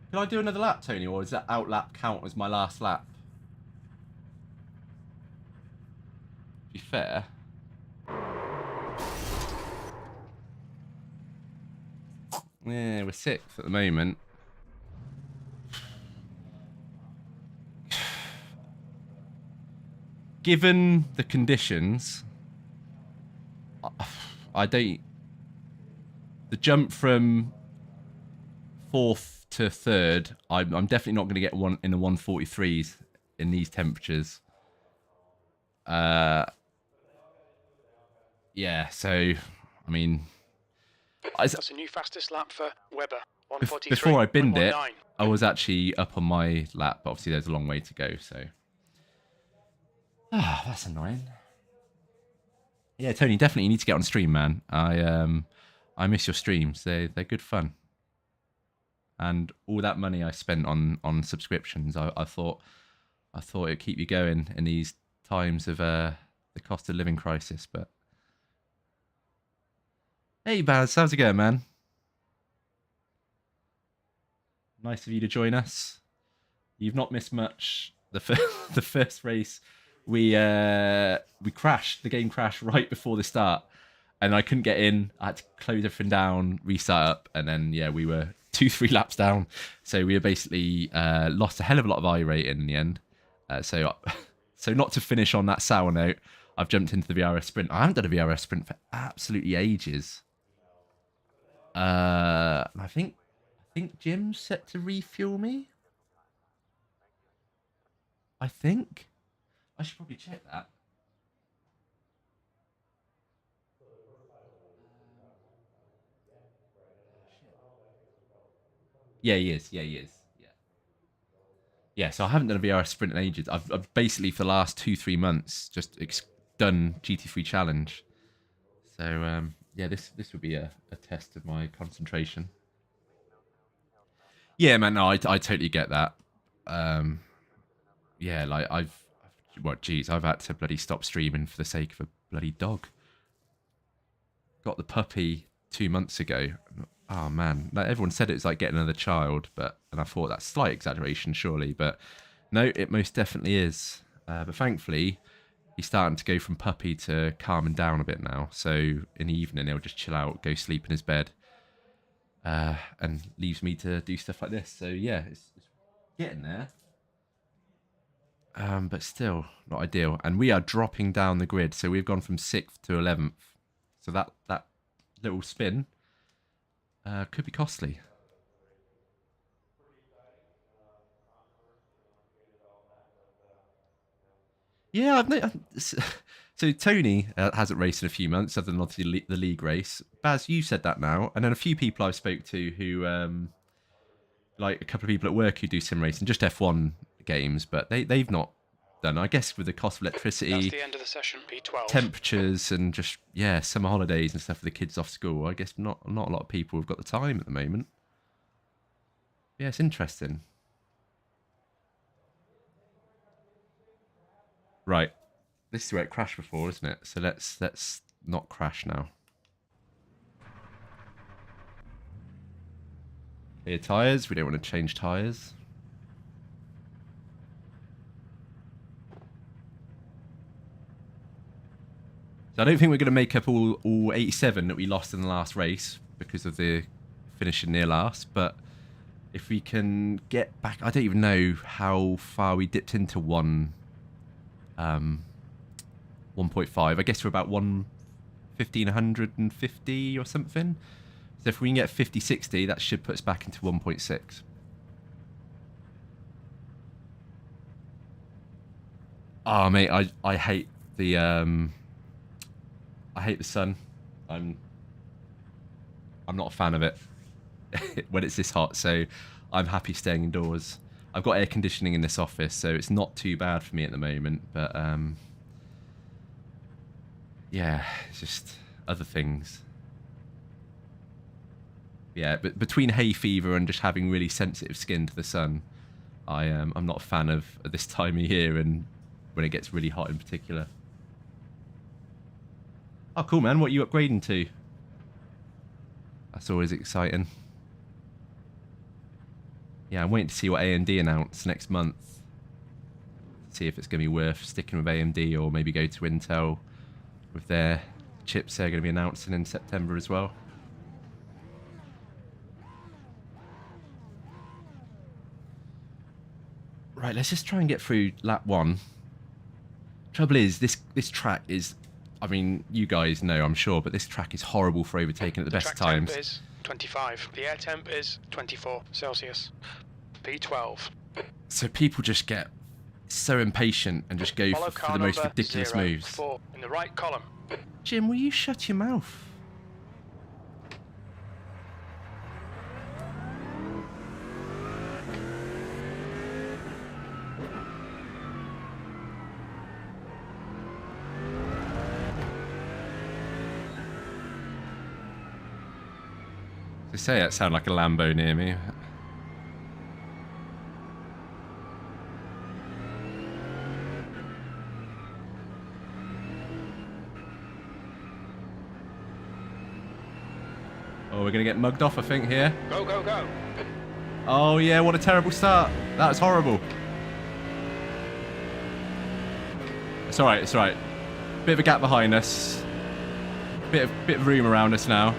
Can I do another lap, Tony? Or does that out lap count as my last lap? To be fair... Yeah, we're 6th at the moment. Given the conditions, I don't... The jump from 4th to 3rd, I'm definitely not going to get one in the 143s in these temperatures. Yeah, so, I mean... That's a new fastest lap for Webber. 1:43. Before I binned it, 1:19. I was actually up on my lap, but obviously there's a long way to go, so... Ah, that's annoying. Yeah, Tony, definitely you need to get on stream, man. I miss your streams. They're good fun. And all that money I spent on subscriptions, I thought it'd keep you going in these times of the cost of living crisis. But hey, Baz, how's it going, man? Nice of you to join us. You've not missed much. The first race. We crashed. The game crashed right before the start, and I couldn't get in. I had to close everything down, restart up, and then yeah, we were 2-3 laps down. So we were basically lost a hell of a lot of iRating in the end. So not to finish on that sour note, I've jumped into the VRS sprint. I haven't done a VRS sprint for absolutely ages. I think Jim's set to refuel me. I think. I should probably check that. Yeah, he is. Yeah, he is. Yeah. Yeah, so I haven't done a VRS sprint in ages. I've basically, for the last 2-3 months, just done GT3 challenge. So, yeah, this would be a test of my concentration. Yeah, man, no, I totally get that. Yeah, like, I've had to bloody stop streaming for the sake of bloody dog. Got the puppy 2 months ago. Oh man, like everyone said it was like getting another child, and I thought that's slight exaggeration surely, but no, it most definitely is. But thankfully, he's starting to go from puppy to calming down a bit now. So in the evening, he'll just chill out, go sleep in his bed, and leaves me to do stuff like this. So yeah, it's getting there. But still not ideal. And we are dropping down the grid. So we've gone from 6th to 11th. So that little spin could be costly. Yeah, so Tony hasn't raced in a few months, other than obviously the league race. Baz, you said that now, and then a few people I've spoke to who, like a couple of people at work who do sim racing, just F1 games, but they've not done. I guess with the cost of electricity, that's the end of the session. P12. Temperatures, and just summer holidays and stuff for the kids off school. I guess not a lot of people have got the time at the moment. Yeah, it's interesting. Right, this is where it crashed before, isn't it? So let's not crash now. Here, tyres. We don't want to change tyres. So I don't think we're going to make up all 87 that we lost in the last race because of the finishing near last. But if we can get back, I don't even know how far we dipped into 1.5. I guess we're about 1,150 or something. So if we can get 50, 60, that should put us back into 1.6. Oh mate, I hate the sun. I'm not a fan of it when it's this hot, so I'm happy staying indoors. I've got air conditioning in this office, so it's not too bad for me at the moment, but yeah, it's just other things. Yeah, but between hay fever and just having really sensitive skin to the sun, I'm not a fan of this time of year and when it gets really hot in particular. Oh, cool, man. What are you upgrading to? That's always exciting. Yeah, I'm waiting to see what AMD announce next month. See if it's going to be worth sticking with AMD or maybe go to Intel with their chips they're going to be announcing in September as well. Right, let's just try and get through lap 1. Trouble is, this track is, I mean, you guys know, I'm sure, but this track is horrible for overtaking at the best track times. Temp is 25. The air temp is 24 Celsius. P12. So people just get so impatient and just go for the most ridiculous moves. 4 in the right column. Jim, will you shut your mouth? They say it sounded like a Lambo near me. Oh, we're going to get mugged off, I think, here. Go, go, go. Oh, yeah, what a terrible start. That's horrible. It's all right, it's all right. Bit of a gap behind us. Bit of room around us now.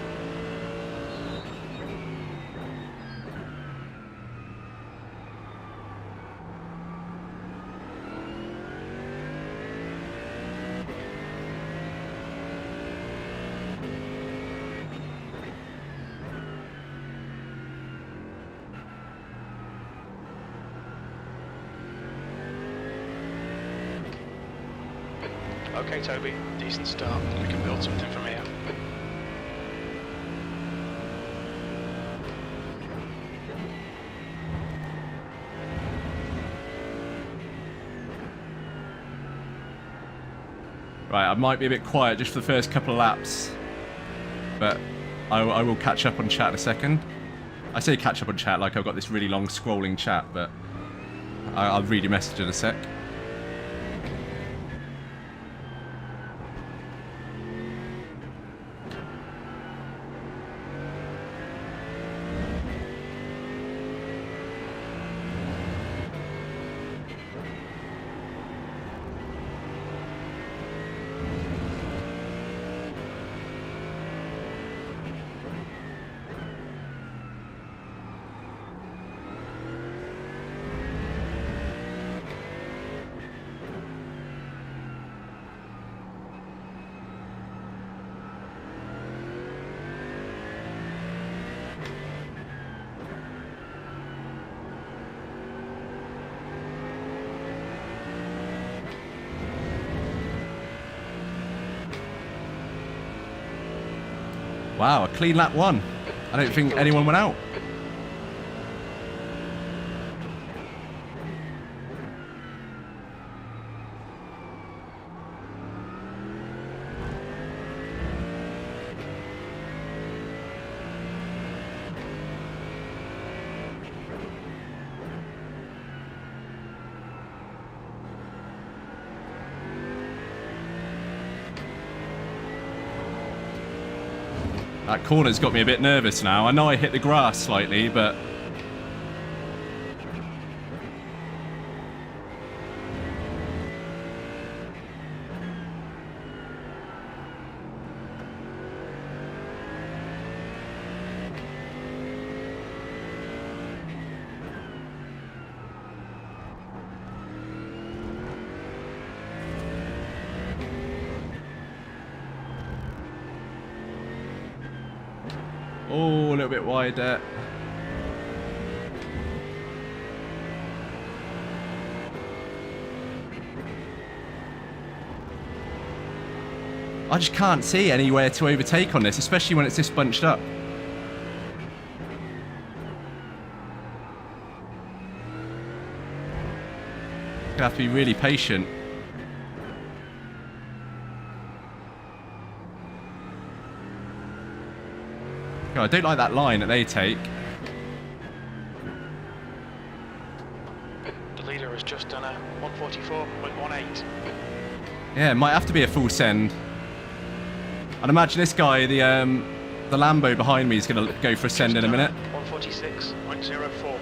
Okay, Toby, decent start. We can build something from here. Right, I might be a bit quiet just for the first couple of laps, but I will catch up on chat in a second. I say catch up on chat like I've got this really long scrolling chat, but I'll read your message in a sec. Wow, a clean lap 1. I don't think anyone went out. That corner's got me a bit nervous now. I know I hit the grass slightly, but... Oh, a little bit wide there. I just can't see anywhere to overtake on this, especially when it's this bunched up. Gonna have to be really patient. I don't like that line that they take. The leader has just done a 144.18. Yeah, it might have to be a full send. I'd imagine this guy, the Lambo behind me, is going to go for a send in a minute. 146.04.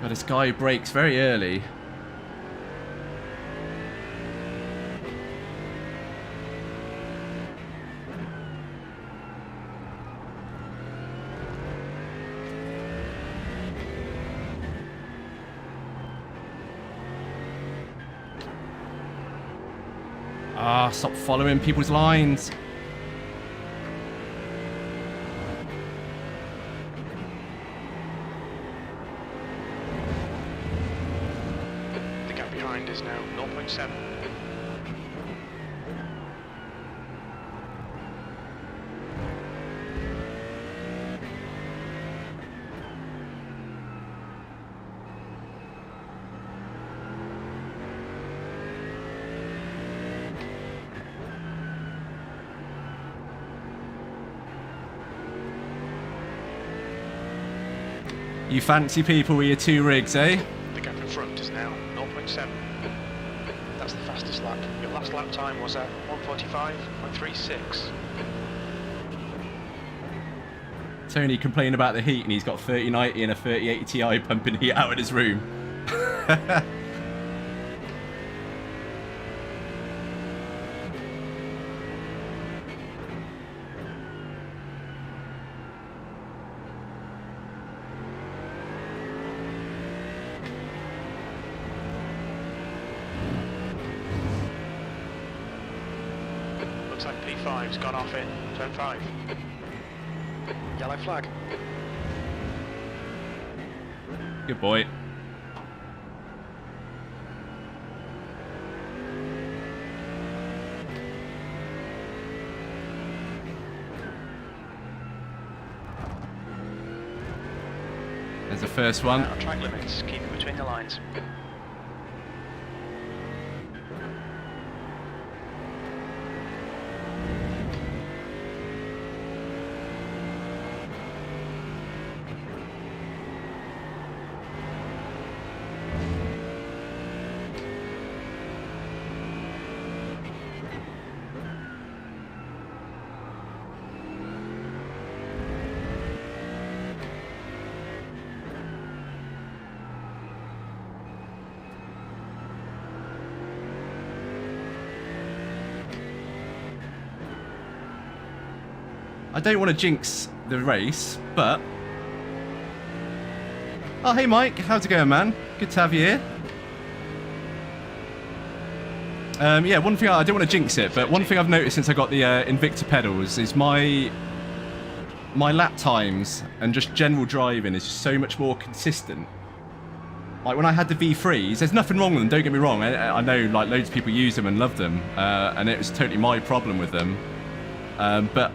But this guy brakes very early. Ah, stop following people's lines. Is now 0.7. You fancy people with your 2 rigs, eh? The gap in front is now 0.7. That's the fastest lap. Your last lap time was at 145.36. Tony complaining about the heat and he's got 3090 and a 3080 Ti pumping heat out of his room. Looks like P5's gone off in turn 5. Yellow flag. Good boy. There's the first one. Out of track limits, keep it between the lines. I don't want to jinx the race, but... Oh, hey Mike, how's it going, man? Good to have you here. Yeah, one thing, I don't want to jinx it, but one thing I've noticed since I got the Invicta pedals is my lap times and just general driving is just so much more consistent. Like when I had the V3s, there's nothing wrong with them, don't get me wrong. I know like loads of people use them and love them, and it was totally my problem with them. But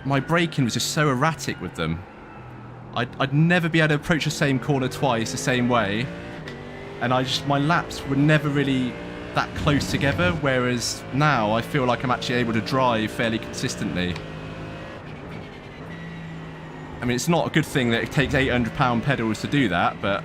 my braking was just so erratic with them. I'd never be able to approach the same corner twice the same way, and my laps were never really that close together, whereas now I feel like I'm actually able to drive fairly consistently. I mean, it's not a good thing that it takes 800-pound pedals to do that, but...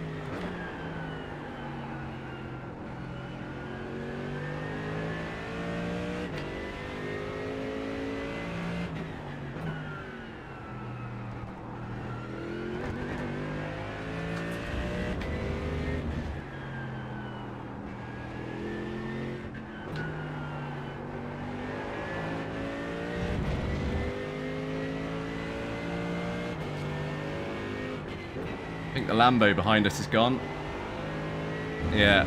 I think the Lambo behind us is gone. Yeah.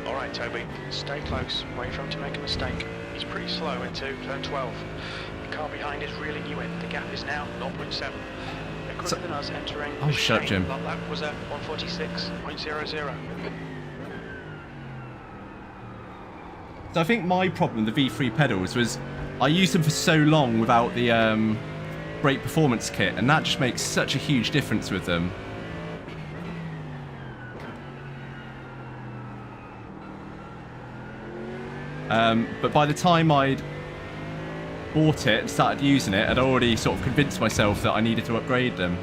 Alright Toby, stay close, wait for him to make a mistake. He's pretty slow into turn 12. The car behind is reeling you in. The gap is now 0.7. They're quicker than us entering Oh, shut up, Jim. That lap was at 146.00. So I think my problem with the V3 pedals was I used them for so long without the brake performance kit, and that just makes such a huge difference with them. But by the time I'd bought it and started using it, I'd already sort of convinced myself that I needed to upgrade them.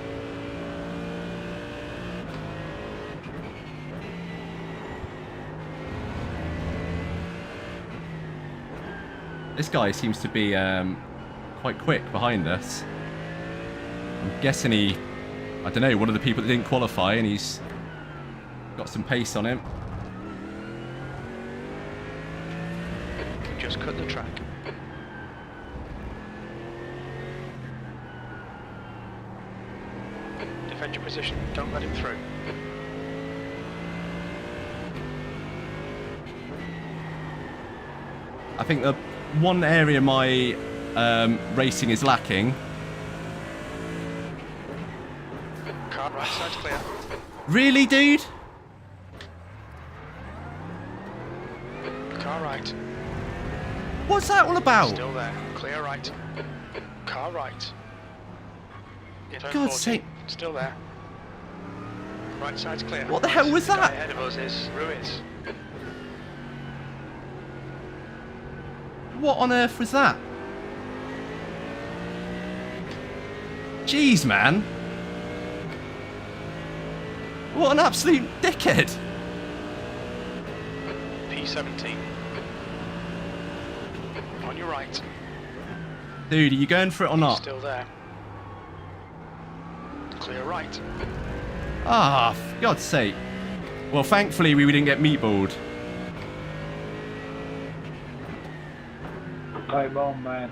This guy seems to be quite quick behind us. I'm guessing I don't know, one of the people that didn't qualify, and he's got some pace on him. Just cut the track. Defend your position, don't let him through. I think the one area my racing is lacking. Car right side's clear. Really, dude? Car right. What's that all about? Still there. Clear right. Car right. Turn God's 40. sake. Still there. Right side's clear. What the hell was The guy that? ahead of us is Ruiz. What on earth was that? Jeez, man. What an absolute dickhead. P17. On your right. Dude, are you going for it or not? Still there. Clear right. Ah, for God's sake. Well, thankfully we didn't get meatballed. Come on, man.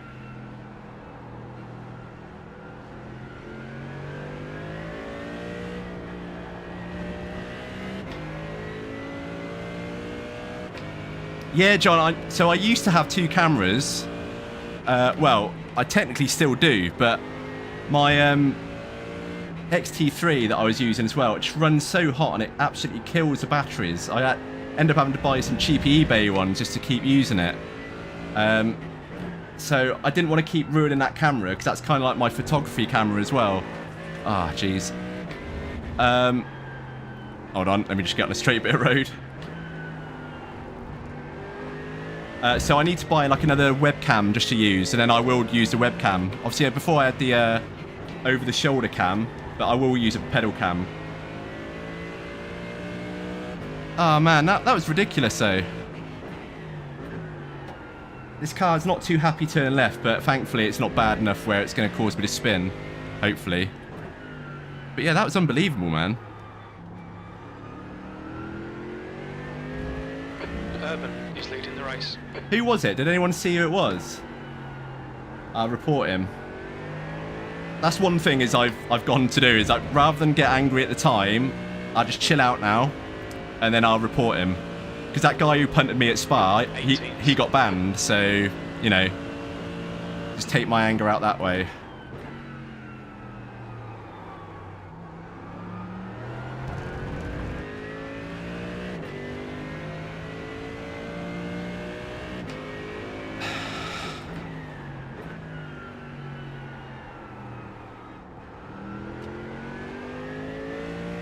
Yeah, John, so I used to have two cameras. Well, I technically still do, but my XT3 that I was using as well, it just runs so hot and it absolutely kills the batteries. I end up having to buy some cheap eBay ones just to keep using it. So I didn't want to keep ruining that camera, because that's kind of like my photography camera as well. Ah, jeez. Hold on, let me just get on a straight bit of road. So I need to buy like another webcam just to use, and then I will use the webcam. Obviously, before I had the over-the-shoulder cam, but I will use a pedal cam. Oh man, that was ridiculous though. This car's not too happy turning left, but thankfully it's not bad enough where it's going to cause me to spin. Hopefully. But yeah, that was unbelievable, man. Urban is leading the race. Who was it? Did anyone see who it was? I'll report him. That's one thing is I've gone to do is like rather than get angry at the time, I'll just chill out now, and then I'll report him. Because that guy who punted me at Spa, he got banned, so you know, just take my anger out that way.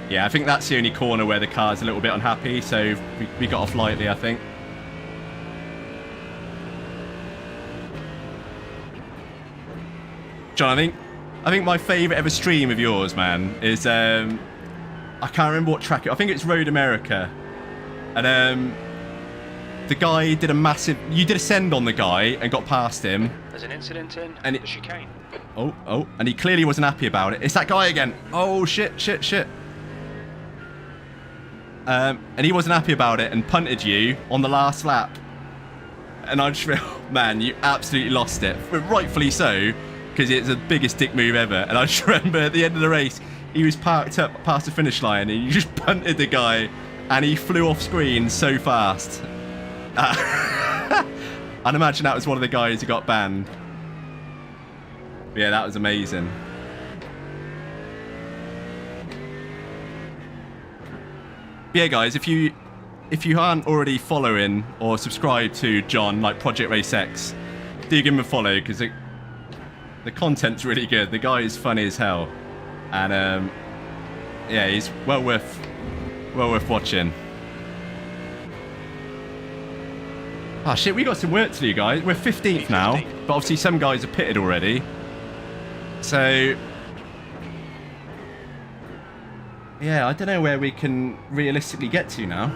Yeah, I think that's the only corner where the car's a little bit unhappy, so we got off lightly, I think. John, I think my favourite ever stream of yours, man, is I can't remember what track I think it's Road America, and the guy did a massive. You did a send on the guy and got past him. There's an incident in the chicane. Oh, and he clearly wasn't happy about it. It's that guy again. Oh shit. And he wasn't happy about it and punted you on the last lap. And I just feel, man, you absolutely lost it. But rightfully so, because it's the biggest dick move ever. And I just remember at the end of the race, he was parked up past the finish line and you just punted the guy and he flew off screen so fast. I'd imagine that was one of the guys who got banned. But yeah, that was amazing. Yeah, guys, if you aren't already following or subscribed to John, like Project Race X, do give him a follow because the content's really good. The guy is funny as hell, and yeah, he's well worth watching. Ah, shit, we got some work to do, guys. We're 15th now, but obviously some guys are pitted already, so. Yeah, I don't know where we can realistically get to now.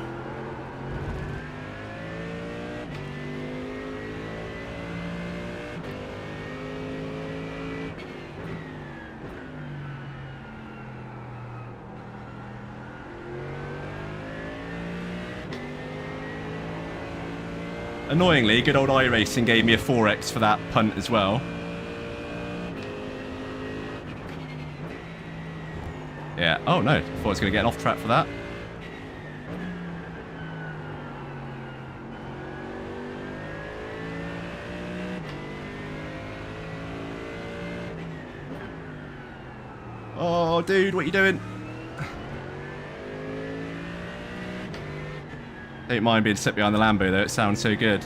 Annoyingly, good old iRacing gave me a 4x for that punt as well. Yeah. Oh no, thought I was going to get an off track for that. Oh, dude, what are you doing? Don't mind being set behind the Lambo though, it sounds so good.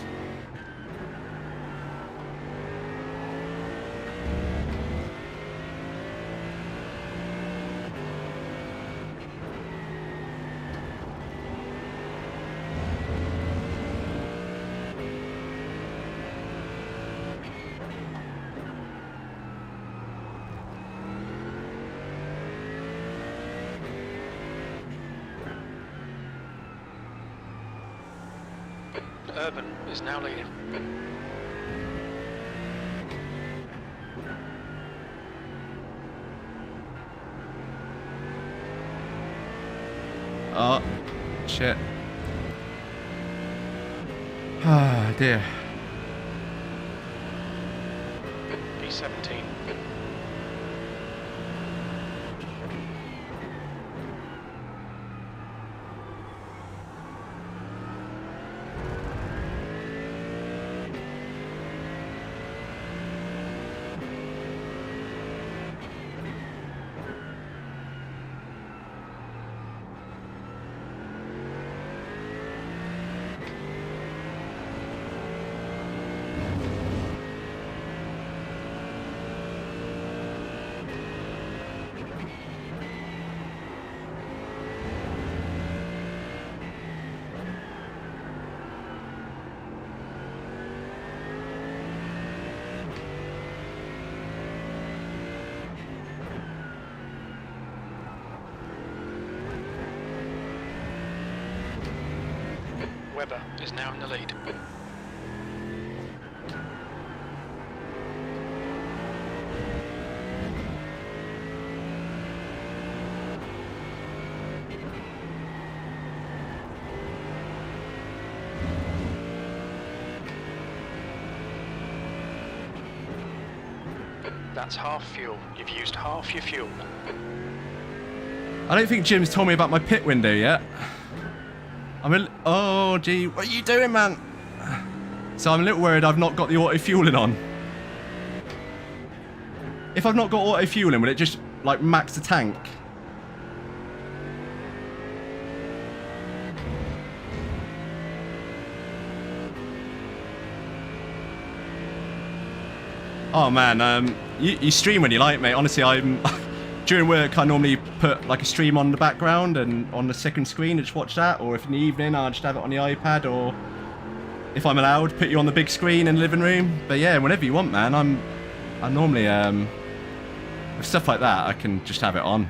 Urban is now leading. Oh, shit. Ah, dear. B17. Webber is now in the lead. That's half fuel. You've used half your fuel. I don't think Jim's told me about my pit window yet. Oh, gee, what are you doing, man? So I'm a little worried I've not got the auto fueling on. If I've not got auto fueling, will it just, like, max the tank? Oh, man, you stream when you like, mate. Honestly, during work, I normally put like a stream on the background and on the second screen and just watch that. Or if in the evening, I'll just have it on the iPad. Or if I'm allowed, put you on the big screen in the living room. But yeah, whenever you want, man. I normally with stuff like that, I can just have it on.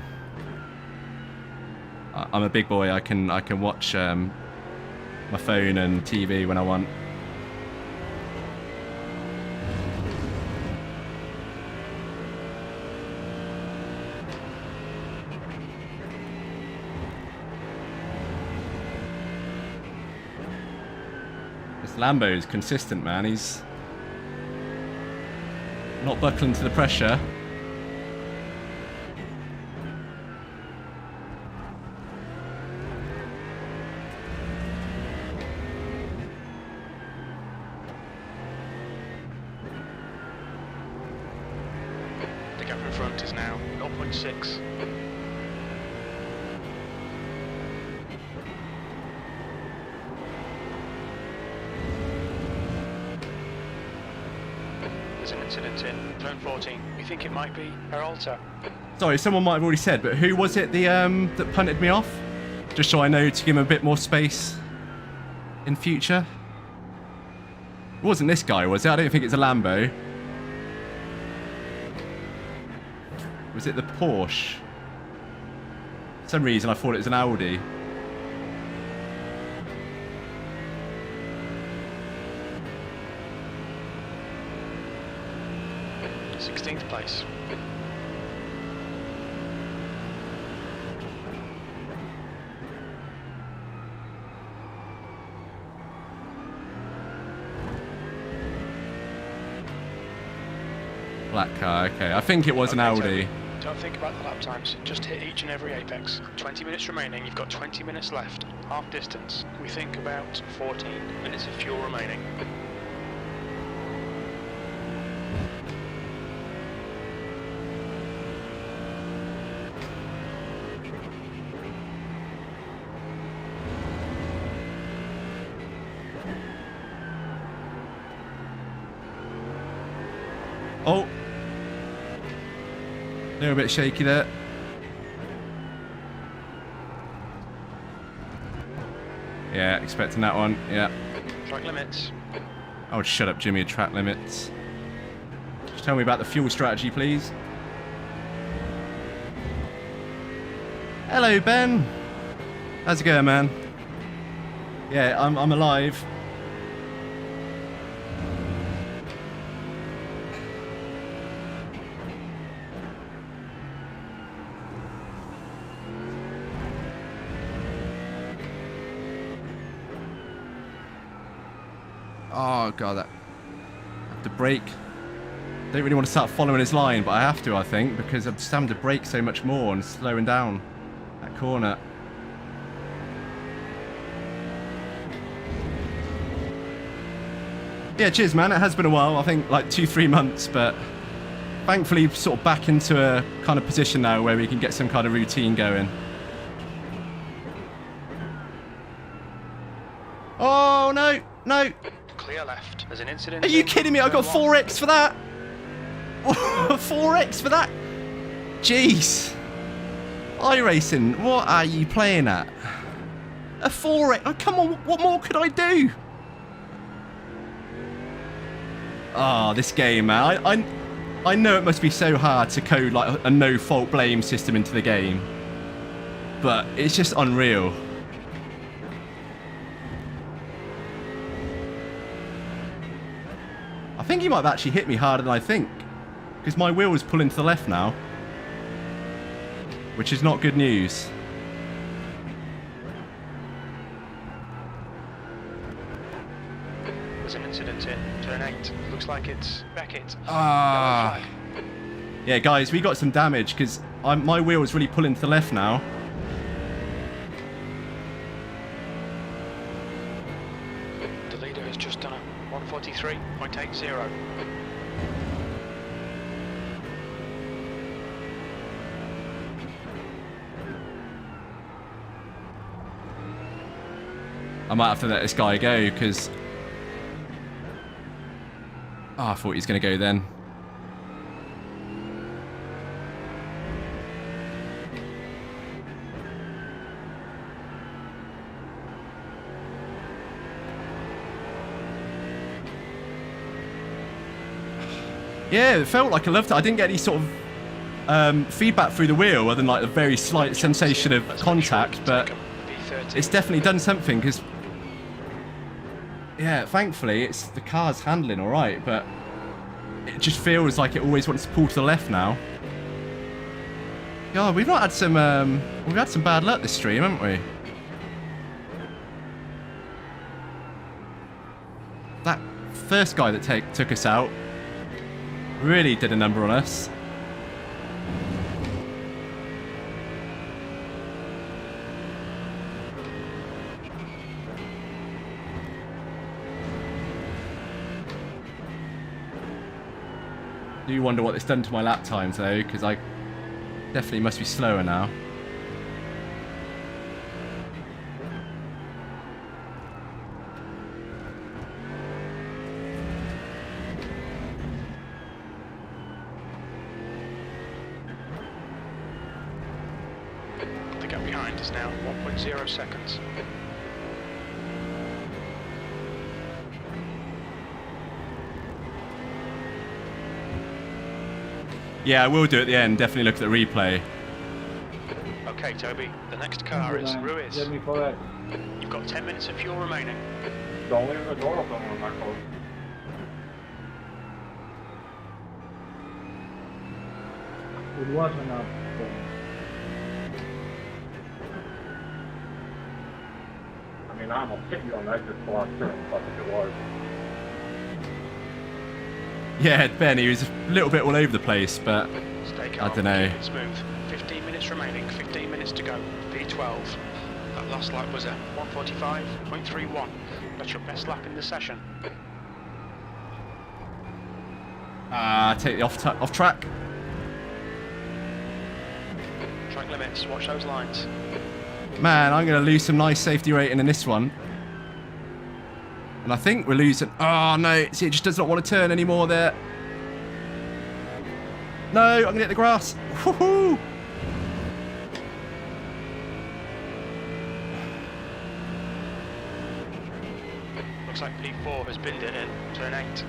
I'm a big boy. I can watch my phone and TV when I want. Lambo's consistent, man. He's not buckling to the pressure. The gap in front is now 0.6. An incident in turn 14. We think it might be Peralta. Sorry, someone might have already said, but who was it that punted me off? Just so I know to give him a bit more space in future. It wasn't this guy, was it? I don't think it's a Lambo. Was it the Porsche? For some reason I thought it was an Audi. 16th place. Black car, okay. I think it was an Audi. Don't think about the lap times, just hit each and every apex. 20 minutes remaining, you've got 20 minutes left. Half distance, we think about 14 minutes of fuel remaining. Oh. They're a bit shaky there. Yeah, expecting that one. Yeah. Track limits. Oh, shut up, Jimmy. Track limits. Just tell me about the fuel strategy, please. Hello, Ben. How's it going, man? Yeah, I'm alive. Oh god, I have to brake. Don't really want to start following his line, but I have to, I think, because I'm just having to brake so much more and slowing down that corner. Yeah, cheers, man. It has been a while. I think like 2-3 months, but thankfully sort of back into a kind of position now where we can get some kind of routine going. Oh no, no. Clear left. There's an incident. Are you kidding me? I got 4x for that. 4x for that. Jeez. iRacing, what are you playing at? A 4x. Oh, come on, what more could I do? Oh, this game, man. I know it must be so hard to code like a no-fault blame system into the game, but it's just unreal. think he might have actually hit me harder than I think. Because my wheel is pulling to the left now. Which is not good news. There's an incident in turn 8. Looks like it's Beckett. Ah. Yellow flag. Yeah, guys, we got some damage because my wheel is really pulling to the left now. The leader has just done a 143.80. I might have to let this guy go because... Oh, I thought he was going to go then. Yeah, it felt like I loved it. I didn't get any sort of feedback through the wheel other than like a very slight sensation of contact, but it's definitely done something because... Yeah, thankfully, the car's handling all right, but it just feels like it always wants to pull to the left now. God, we've not had some, we've had some bad luck this stream, haven't we? That first guy that took us out really did a number on us. I do wonder what it's done to my lap times though, because I definitely must be slower now. The gap behind is now 1.0 seconds. Yeah, I will do at the end. Definitely look at the replay. Okay, Toby, the next car is Ruiz. You've got 10 minutes of fuel remaining. Don't leave the door open when I close. It wasn't up. I mean, I'm gonna hit you on that just a lot sooner than it was. Yeah, Ben, he was a little bit all over the place, but Stay calm, I don't know. keep it smooth. 15 minutes remaining, 15 minutes to go. V12. That last lap was a 145.31. That's your best lap in the session. Take the off track. Track limits, watch those lines. Man, I'm going to lose some nice safety rating in this one. And I think we're losing... Oh, no. See, it just does not want to turn anymore there. No, I'm going to hit the grass. Woohoo! Looks like P4 has binned it in turn 8.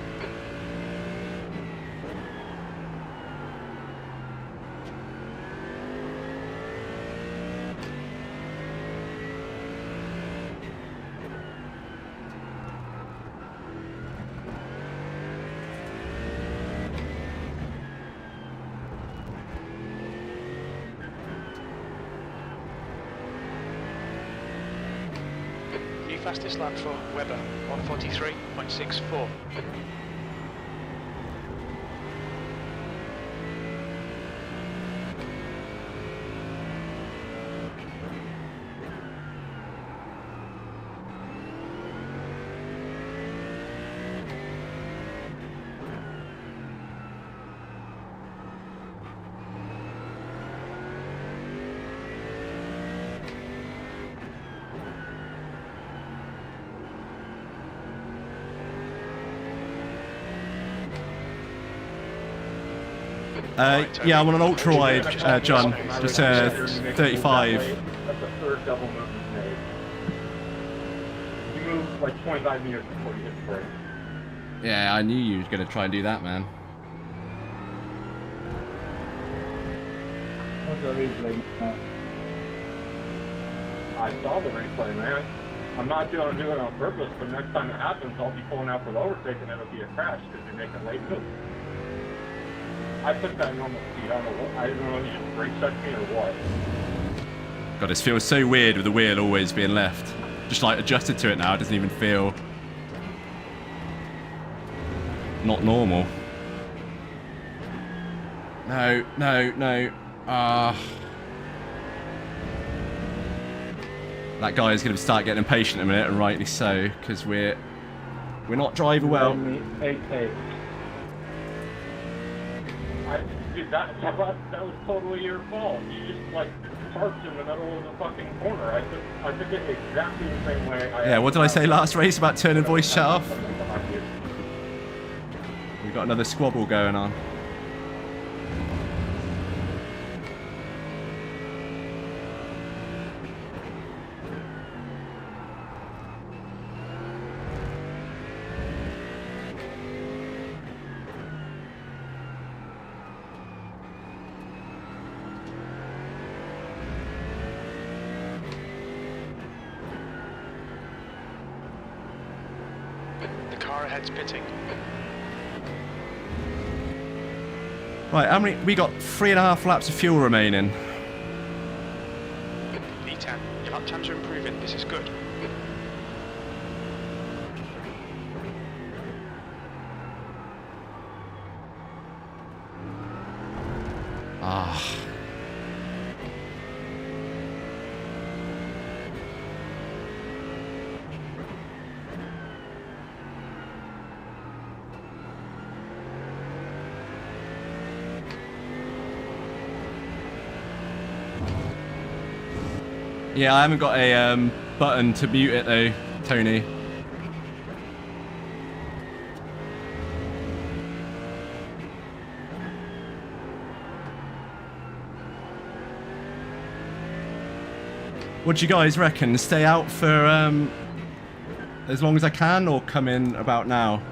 Fastest lap for Webber, 143.64. Yeah, I'm on an ultrawide, John. Just 35. That's the third double move you've made. You moved like 25 meters before you hit the brake. Yeah, I knew you were going to try and do that, man. What's the replay? I saw the replay, man. I'm not going to do it on purpose, but next time it happens, I'll be pulling out for the overtake and it'll be a crash because you're making late moves. I took that normal speed. I don't know if you just brake checked me or what. God, this feels so weird with the wheel always being left. Just like adjusted to it now, it doesn't even feel not normal. No, no, no. That guy is going to start getting impatient in a minute, and rightly so, because we're not driving well. Dude, that was totally your fault. You just like parked in the middle of the fucking corner. I took it exactly the same way. Yeah, what did I say last race about turning voice chat off? We've got another squabble going on. Pitting. Right, how many? We got 3.5 laps of fuel remaining. V10. Your lap times are improving. This is good. Ah. Yeah, I haven't got a button to mute it though, Tony. What do you guys reckon? Stay out for as long as I can, or come in about now?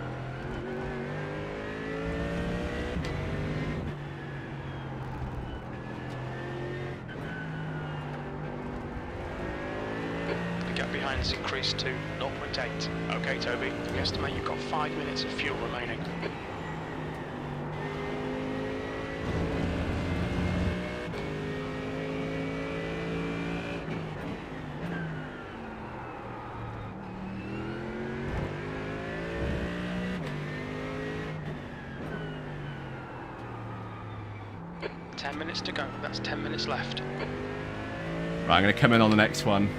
Has increased to 0.8. Okay, Toby, we estimate you've got 5 minutes of fuel remaining. Ten minutes to go. That's 10 minutes left. Right, I'm going to come in on the next one.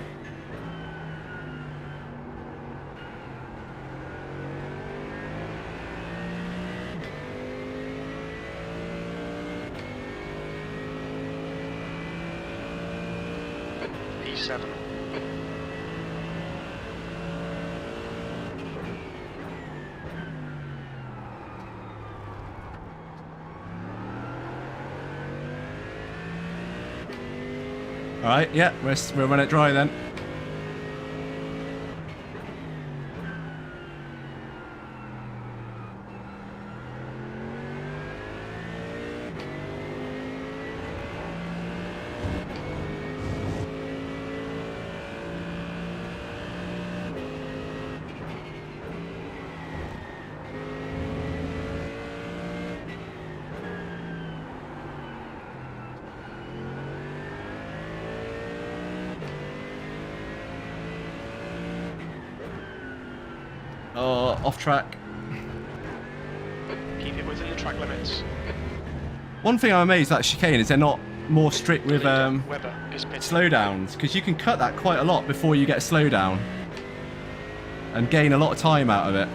E7. All right, yeah, we'll run it dry then. Off track. Keep it within the track limits. One thing I'm amazed at chicane is they're not more strict with Weber is pitting. slowdowns, because you can cut that quite a lot before you get a slowdown and gain a lot of time out of it.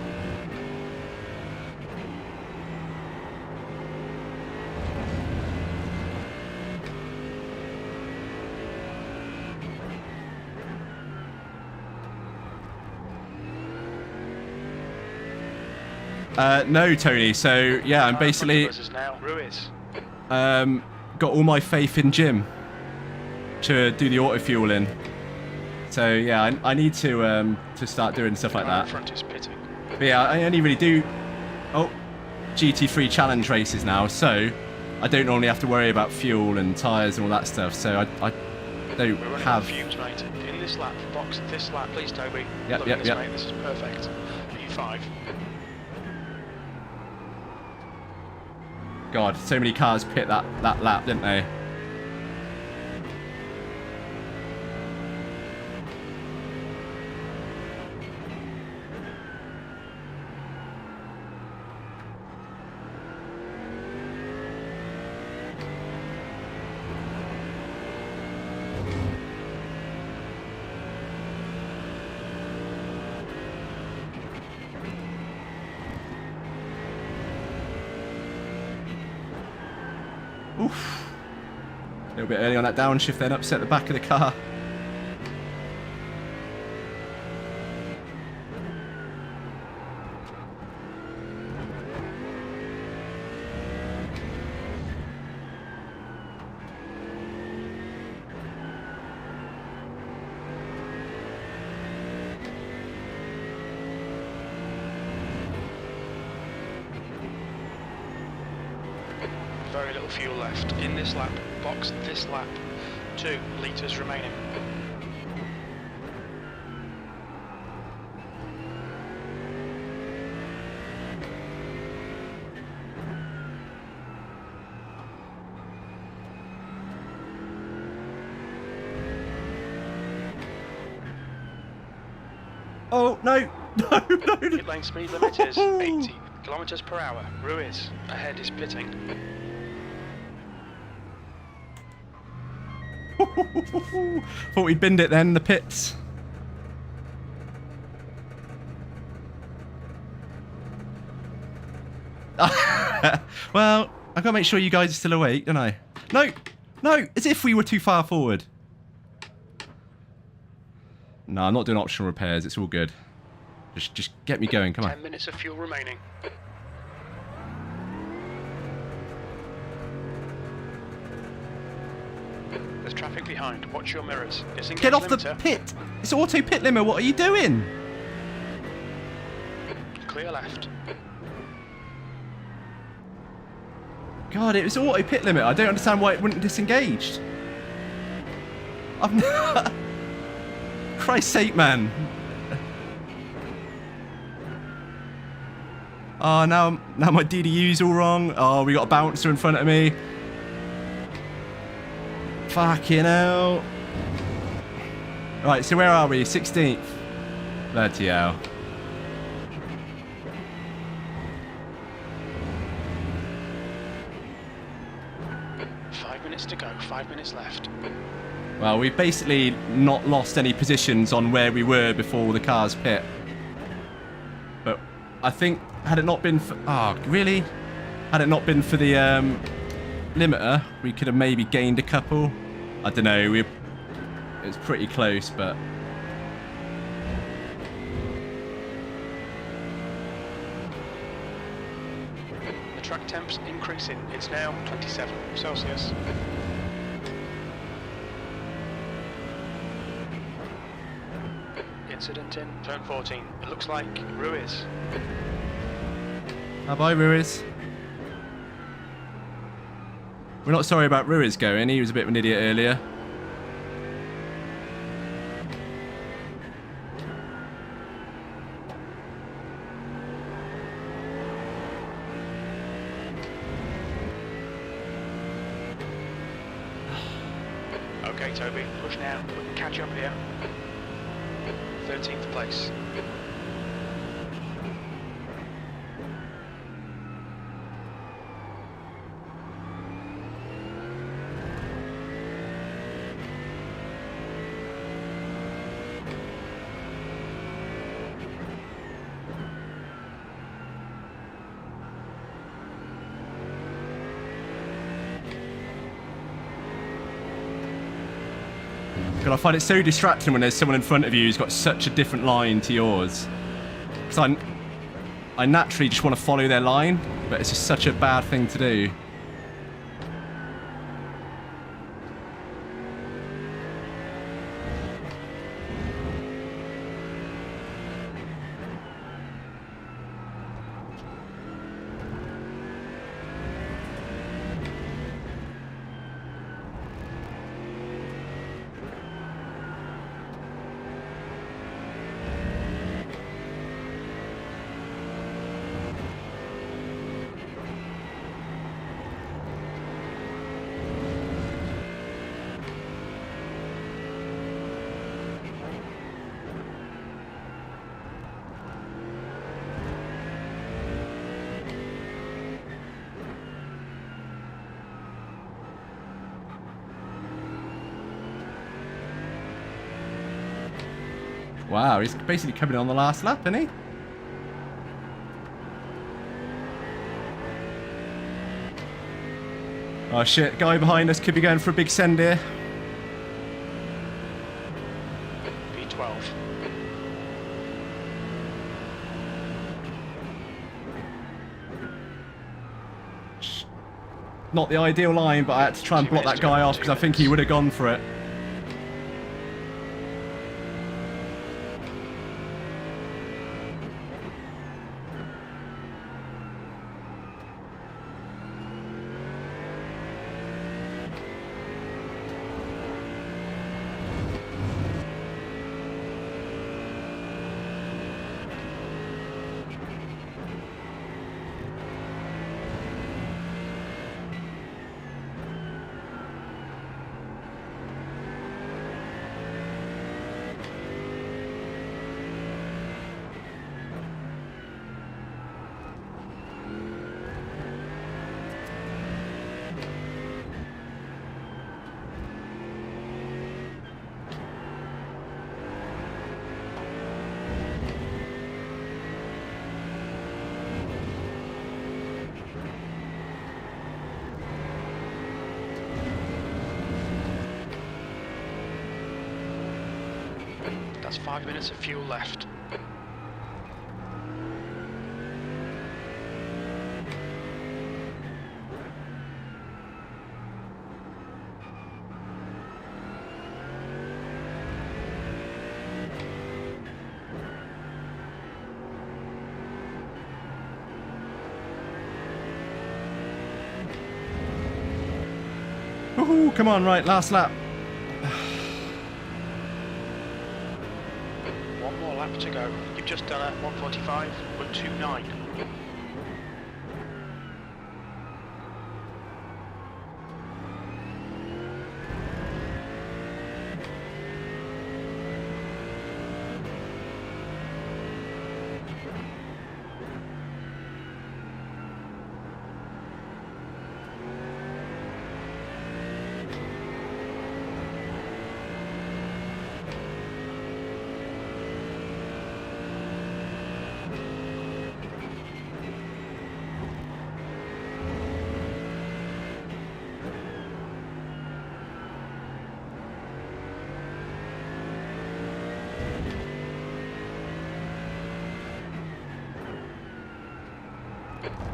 No, Tony. So yeah, I'm basically got all my faith in Jim to do the auto fueling. So yeah, I need to start doing stuff like that. Front is pitting. But yeah, I only really do GT3 challenge races now, so I don't normally have to worry about fuel and tyres and all that stuff. So I don't We're running have. on fumes, mate. In this lap, box this lap, please, Toby. Yep, Look yep, at this, yep. mate. This is perfect. P5. God, so many cars pit that lap, didn't they? Oof. A little bit early on that downshift then, upset the back of the car. Very little fuel left. In this lap, box this lap. 2 litres remaining. Oh, no! No, no! Pit lane speed limit is 80 kilometres per hour. Ruiz ahead is pitting. Thought we'd binned it then, the pits. Well, I've got to make sure you guys are still awake, don't I? No! No! As if we were too far forward. No, I'm not doing optional repairs. It's all good. Just get me going. Come on. 10 minutes of fuel remaining. There's traffic behind. Watch your mirrors. Disengage Get off the limiter. pit! It's auto pit limo. What are you doing? Clear left. God, it was auto pit limit. I don't understand why it wouldn't disengaged. I've Christ's sake, man. Oh, now my DDU's all wrong. Oh, we got a bouncer in front of me. Fucking hell. Right, so where are we? 16th. Bloody hell. To go, 5 minutes left. Well, we've basically not lost any positions on where we were before the cars pit. But I think, had it not been for... Oh, really? Had it not been for the limiter, we could have maybe gained a couple. I don't know. It was pretty close, but... The track temp's increasing. It's now 27 Celsius. Incident in turn 14. It looks like Ruiz. Bye-bye, Ruiz. We're not sorry about Ruiz going. He was a bit of an idiot earlier. Okay, Toby, push now. We can catch up here. 13th place. God, I find it so distracting when there's someone in front of you who's got such a different line to yours. Because I naturally just want to follow their line, but it's just such a bad thing to do. Wow, he's basically coming on the last lap, isn't he? Oh shit, guy behind us could be going for a big send here. P12. Not the ideal line, but I had to try and block that guy off because I think he would have gone for it. That's 5 minutes of fuel left. Woohoo, come on, right, last lap. One more lap to go. You've just done a 1:45.29.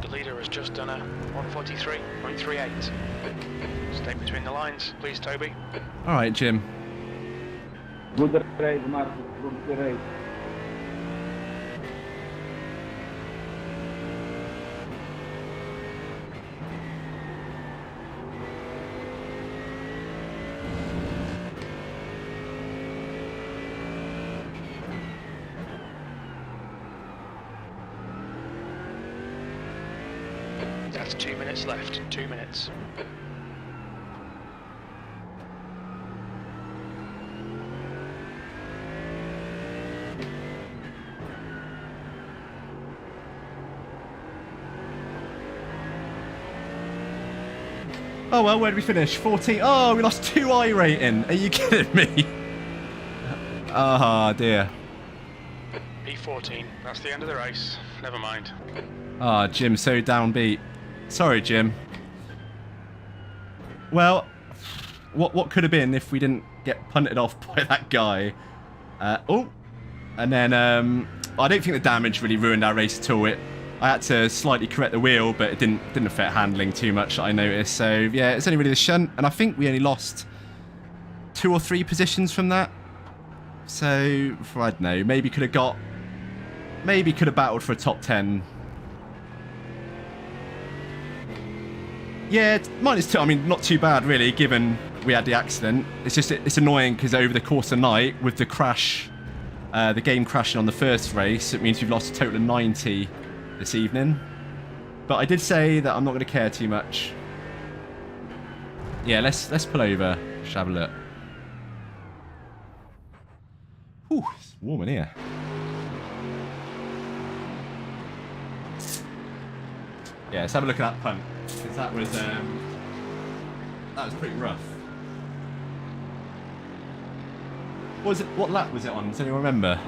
The leader has just done a 1:43.38. Stay between the lines, please, Toby. All right, Jim. Good race, Marcus. Good race. That's 2 minutes left. 2 minutes. Oh well, where did we finish? 14. Oh, we lost 2 iRating. Are you kidding me? Ah, dear. P14. That's the end of the race. Never mind. Ah, Jim, so downbeat. Sorry, Jim. Well, what could have been if we didn't get punted off by that guy? Oh, and then I don't think the damage really ruined our race at all. I had to slightly correct the wheel, but it didn't affect handling too much, I noticed. So yeah, it's only really the shunt, and I think we only lost 2 or 3 positions from that. So I don't know, maybe could have battled for a top 10. Yeah, -2. I mean, not too bad really, given we had the accident. It's just it's annoying because over the course of the night, with the crash, the game crashing on the first race, it means we've lost a total of 90 this evening. But I did say that I'm not going to care too much. Yeah, let's pull over. Just have a look. Whew, it's warm in here. Yeah, let's have a look at that punt, because that was pretty rough. What lap was it on? Does anyone remember?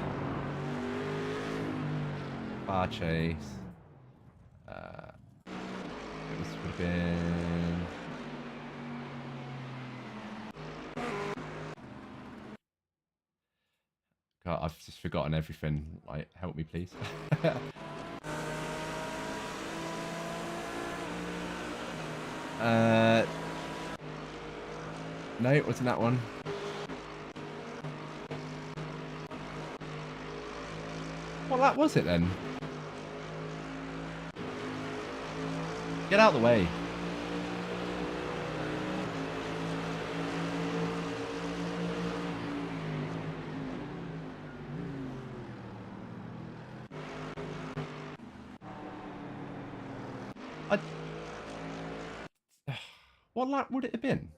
Bar chase. It would have been. God, I've just forgotten everything. Like, help me, please. No, it wasn't that one. What lap was it then? Get out of the way. What lap would it have been?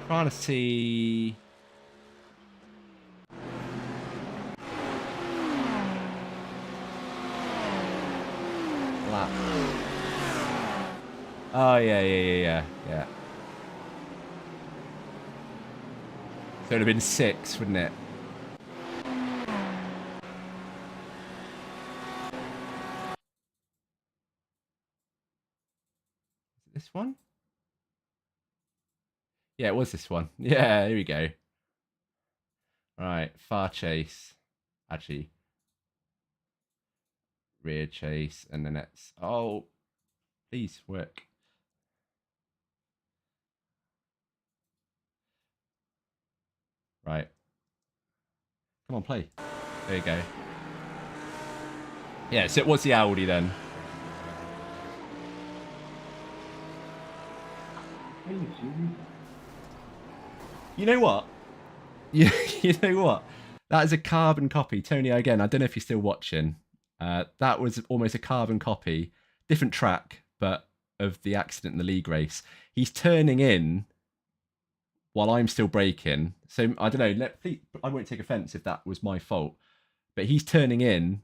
Trying to see. Lap. Oh yeah. So it would have been 6, wouldn't it? This one? Yeah, it was this one. Yeah, here we go. Right, far chase. Actually, rear chase, and then it's... Oh, please, work. Right. Come on, play. There you go. Yeah, so it was the Audi then. You know what? You know what? That is a carbon copy. Tony, again, I don't know if you're still watching. That was almost a carbon copy. Different track, but of the accident in the league race. He's turning in while I'm still braking. So, I don't know. Please, I won't take offence if that was my fault. But he's turning in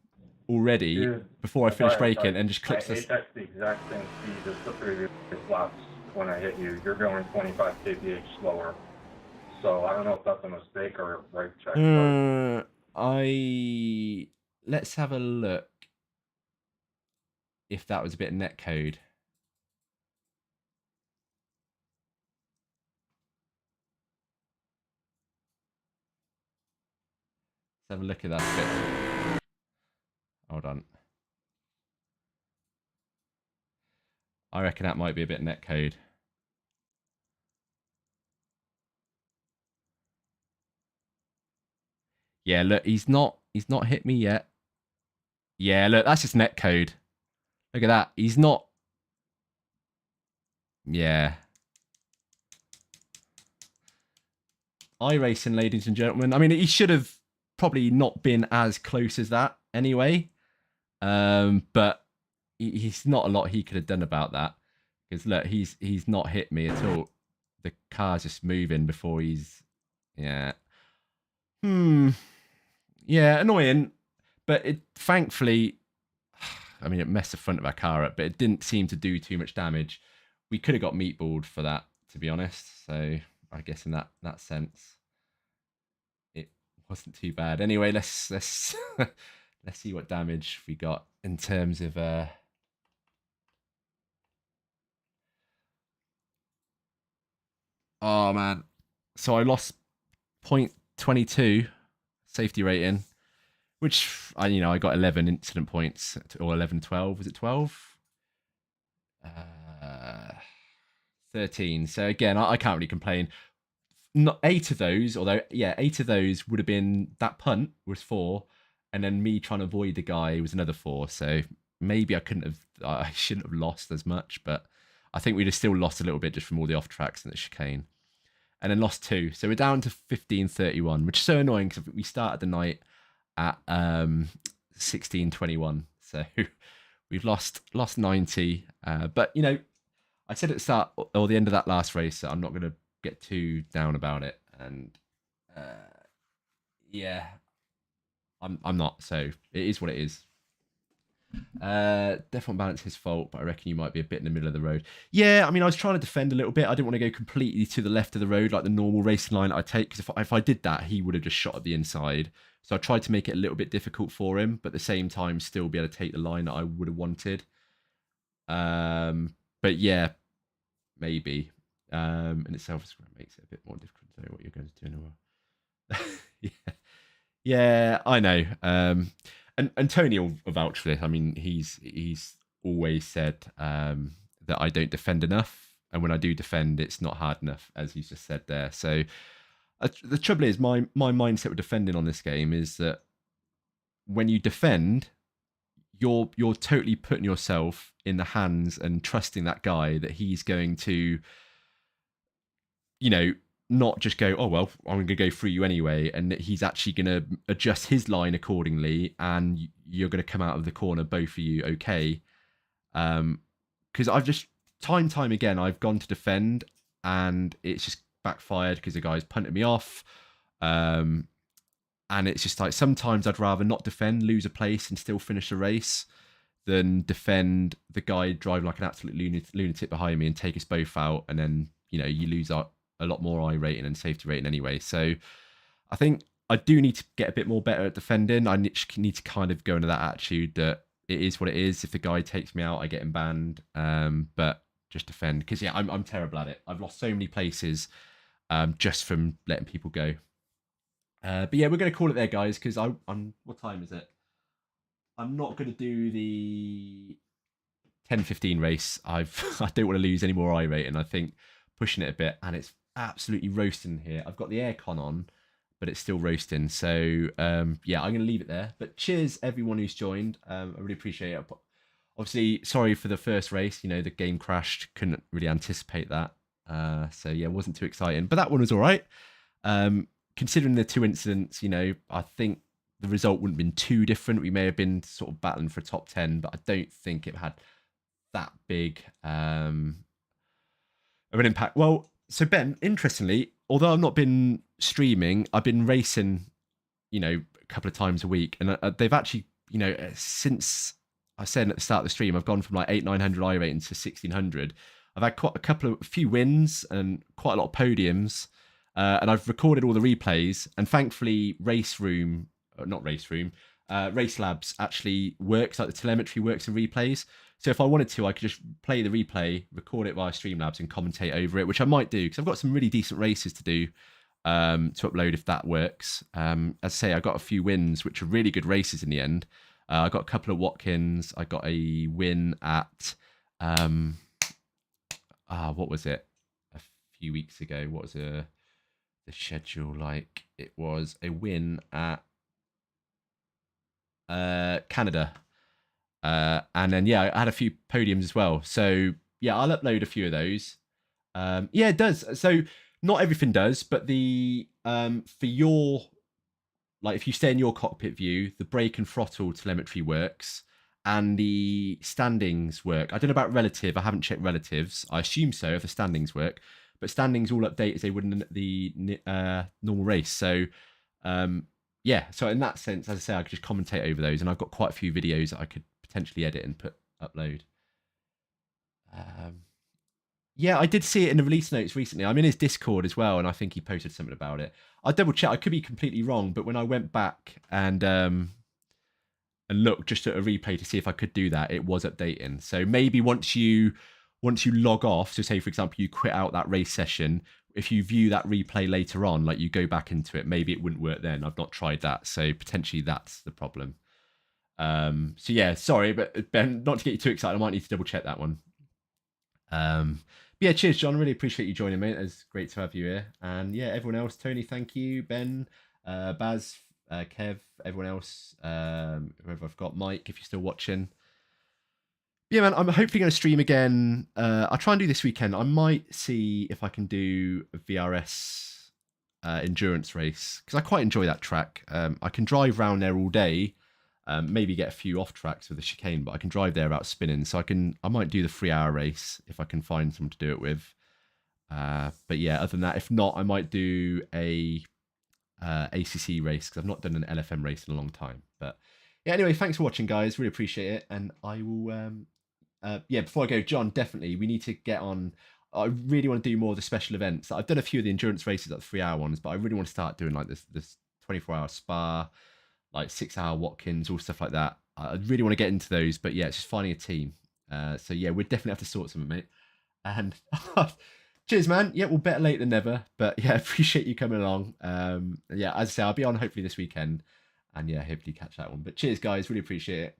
already before I finish braking and just clicks this. That's the exact same speed as the previous laps when I hit you. You're going 25 kph slower. So I don't know if that's a mistake or a right check. Let's have a look if that was a bit of net code. Let's have a look at that bit. Hold on. I reckon that might be a bit net code. Yeah, look, he's not hit me yet. Yeah, look, that's just net code. Look at that. He's not. Yeah. iRacing, ladies and gentlemen. I mean, he should have probably not been as close as that anyway. But he's not a lot he could have done about that. Because look, he's not hit me at all. The car's just moving before he's... Yeah. Yeah, annoying. But it thankfully... I mean, it messed the front of our car up, but it didn't seem to do too much damage. We could have got meatballed for that, to be honest. So I guess in that sense, it wasn't too bad. Anyway, let's let's see what damage we got in terms of Oh man. So I lost 0.22 safety rating, which I got 11 incident points, or 11, 12. Was it 12? 13. So again, I can't really complain. Not 8 of those, although yeah, 8 of those would have been, that punt was 4, and then me trying to avoid the guy was another 4. So maybe I shouldn't have lost as much, but I think we'd have still lost a little bit just from all the off tracks and the chicane. And then lost 2. So we're down to 15.31, which is so annoying because we started the night at 16.21. So we've lost 90. But I said at the start or the end of that last race that I'm not going to get too down about it, and yeah, I'm not. So it is what it is. Definitely balance his fault, but I reckon you might be a bit in the middle of the road. Yeah, I mean, I was trying to defend a little bit. I didn't want to go completely to the left of the road like the normal racing line I take, because if I did that, he would have just shot at the inside. So I tried to make it a little bit difficult for him, but at the same time, still be able to take the line that I would have wanted. But yeah, maybe. In itself, it makes it a bit more difficult to know what you're going to do. Yeah. Yeah, I know. And Tony will vouch for this. I mean, he's always said that I don't defend enough, and when I do defend, it's not hard enough, as he's just said there. So the trouble is, my mindset with defending on this game is that when you defend, you're totally putting yourself in the hands and trusting that guy that he's going to, you know, not just go, oh, well, I'm going to go through you anyway, and that he's actually going to adjust his line accordingly, and you're going to come out of the corner, both of you, okay. Because I've just, time again, I've gone to defend, and it's just backfired because the guy's punted me off. And it's just like, sometimes I'd rather not defend, lose a place, and still finish the race, than defend the guy driving like an absolute lunatic behind me and take us both out, and then, you know, you lose a lot more I rating and safety rating anyway. So I think I do need to get a bit more better at defending. I need to kind of go into that attitude that it is what it is. If the guy takes me out, I get him banned. But just defend, because yeah, I'm terrible at it. I've lost so many places just from letting people go. But yeah, we're going to call it there, guys, because I'm. What time is it? I'm not going to do the 10-15 race. I don't want to lose any more I rating. I think pushing it a bit, and it's absolutely roasting here. I've got the aircon on, but it's still roasting. So yeah, I'm going to leave it there. But cheers everyone who's joined. I really appreciate it. Obviously, sorry for the first race. You know, the game crashed. Couldn't really anticipate that. So yeah, it wasn't too exciting. But that one was all right. Considering the two incidents, you know, I think the result wouldn't have been too different. We may have been sort of battling for a top 10, but I don't think it had that big of an impact. Well, so Ben, interestingly, although I've not been streaming, I've been racing, you know, a couple of times a week, and they've actually, you know, since I said at the start of the stream, I've gone from like 800-900 I rating to 1600. I've had a few wins and quite a lot of podiums, and I've recorded all the replays. And thankfully, Race Labs actually works, like the telemetry works in replays. So if I wanted to, I could just play the replay, record it via Streamlabs, and commentate over it, which I might do, because I've got some really decent races to do to upload if that works. As I say, I got a few wins, which are really good races in the end. I got a couple of Watkins. I got a win at what was it? A few weeks ago. What was the schedule like? It was a win at Canada. And then yeah, I had a few podiums as well. So yeah, I'll upload a few of those. Yeah, it does. So not everything does, but the for your, like, if you stay in your cockpit view, the brake and throttle telemetry works, and the standings work. I don't know about relative. I haven't checked relatives. I assume so if the standings work, but standings all update as they would in the normal race. So yeah, so in that sense, as I say, I could just commentate over those, and I've got quite a few videos that I could potentially edit and upload. Yeah, I did see it in the release notes recently. I'm in his Discord as well, and I think he posted something about it. I double check. I could be completely wrong, but when I went back and looked just at a replay to see if I could do that, it was updating. So maybe once you log off, so say for example you quit out that race session, if you view that replay later on, like you go back into it, maybe it wouldn't work then. I've not tried that, so potentially that's the problem. So yeah, sorry, but Ben, not to get you too excited, I might need to double check that one. But yeah, cheers, John. Really appreciate you joining, mate. It's great to have you here. And yeah, everyone else, Tony, thank you. Ben, Baz, Kev, everyone else, whoever I've got, Mike, if you're still watching. Yeah, man, I'm hopefully going to stream again. I'll try and do this weekend. I might see if I can do a VRS endurance race, because I quite enjoy that track. I can drive around there all day, maybe get a few off tracks with the chicane, but I can drive there out spinning. So I might do the 3-hour race if I can find someone to do it with. But yeah, other than that, if not, I might do a ACC race, because I've not done an LFM race in a long time. But yeah, anyway, thanks for watching, guys. Really appreciate it. And I will, yeah, before I go, John, definitely, we need to get on. I really want to do more of the special events. I've done a few of the endurance races, like the 3-hour ones, but I really want to start doing like this 24-hour Spa, like 6-hour Watkins, all stuff like that. I really want to get into those, but yeah, it's just finding a team. So yeah, we'll definitely have to sort something, mate. And cheers, man. Yeah, well, better late than never. But yeah, appreciate you coming along. Yeah, as I say, I'll be on hopefully this weekend. And yeah, hopefully catch that one. But cheers, guys. Really appreciate it.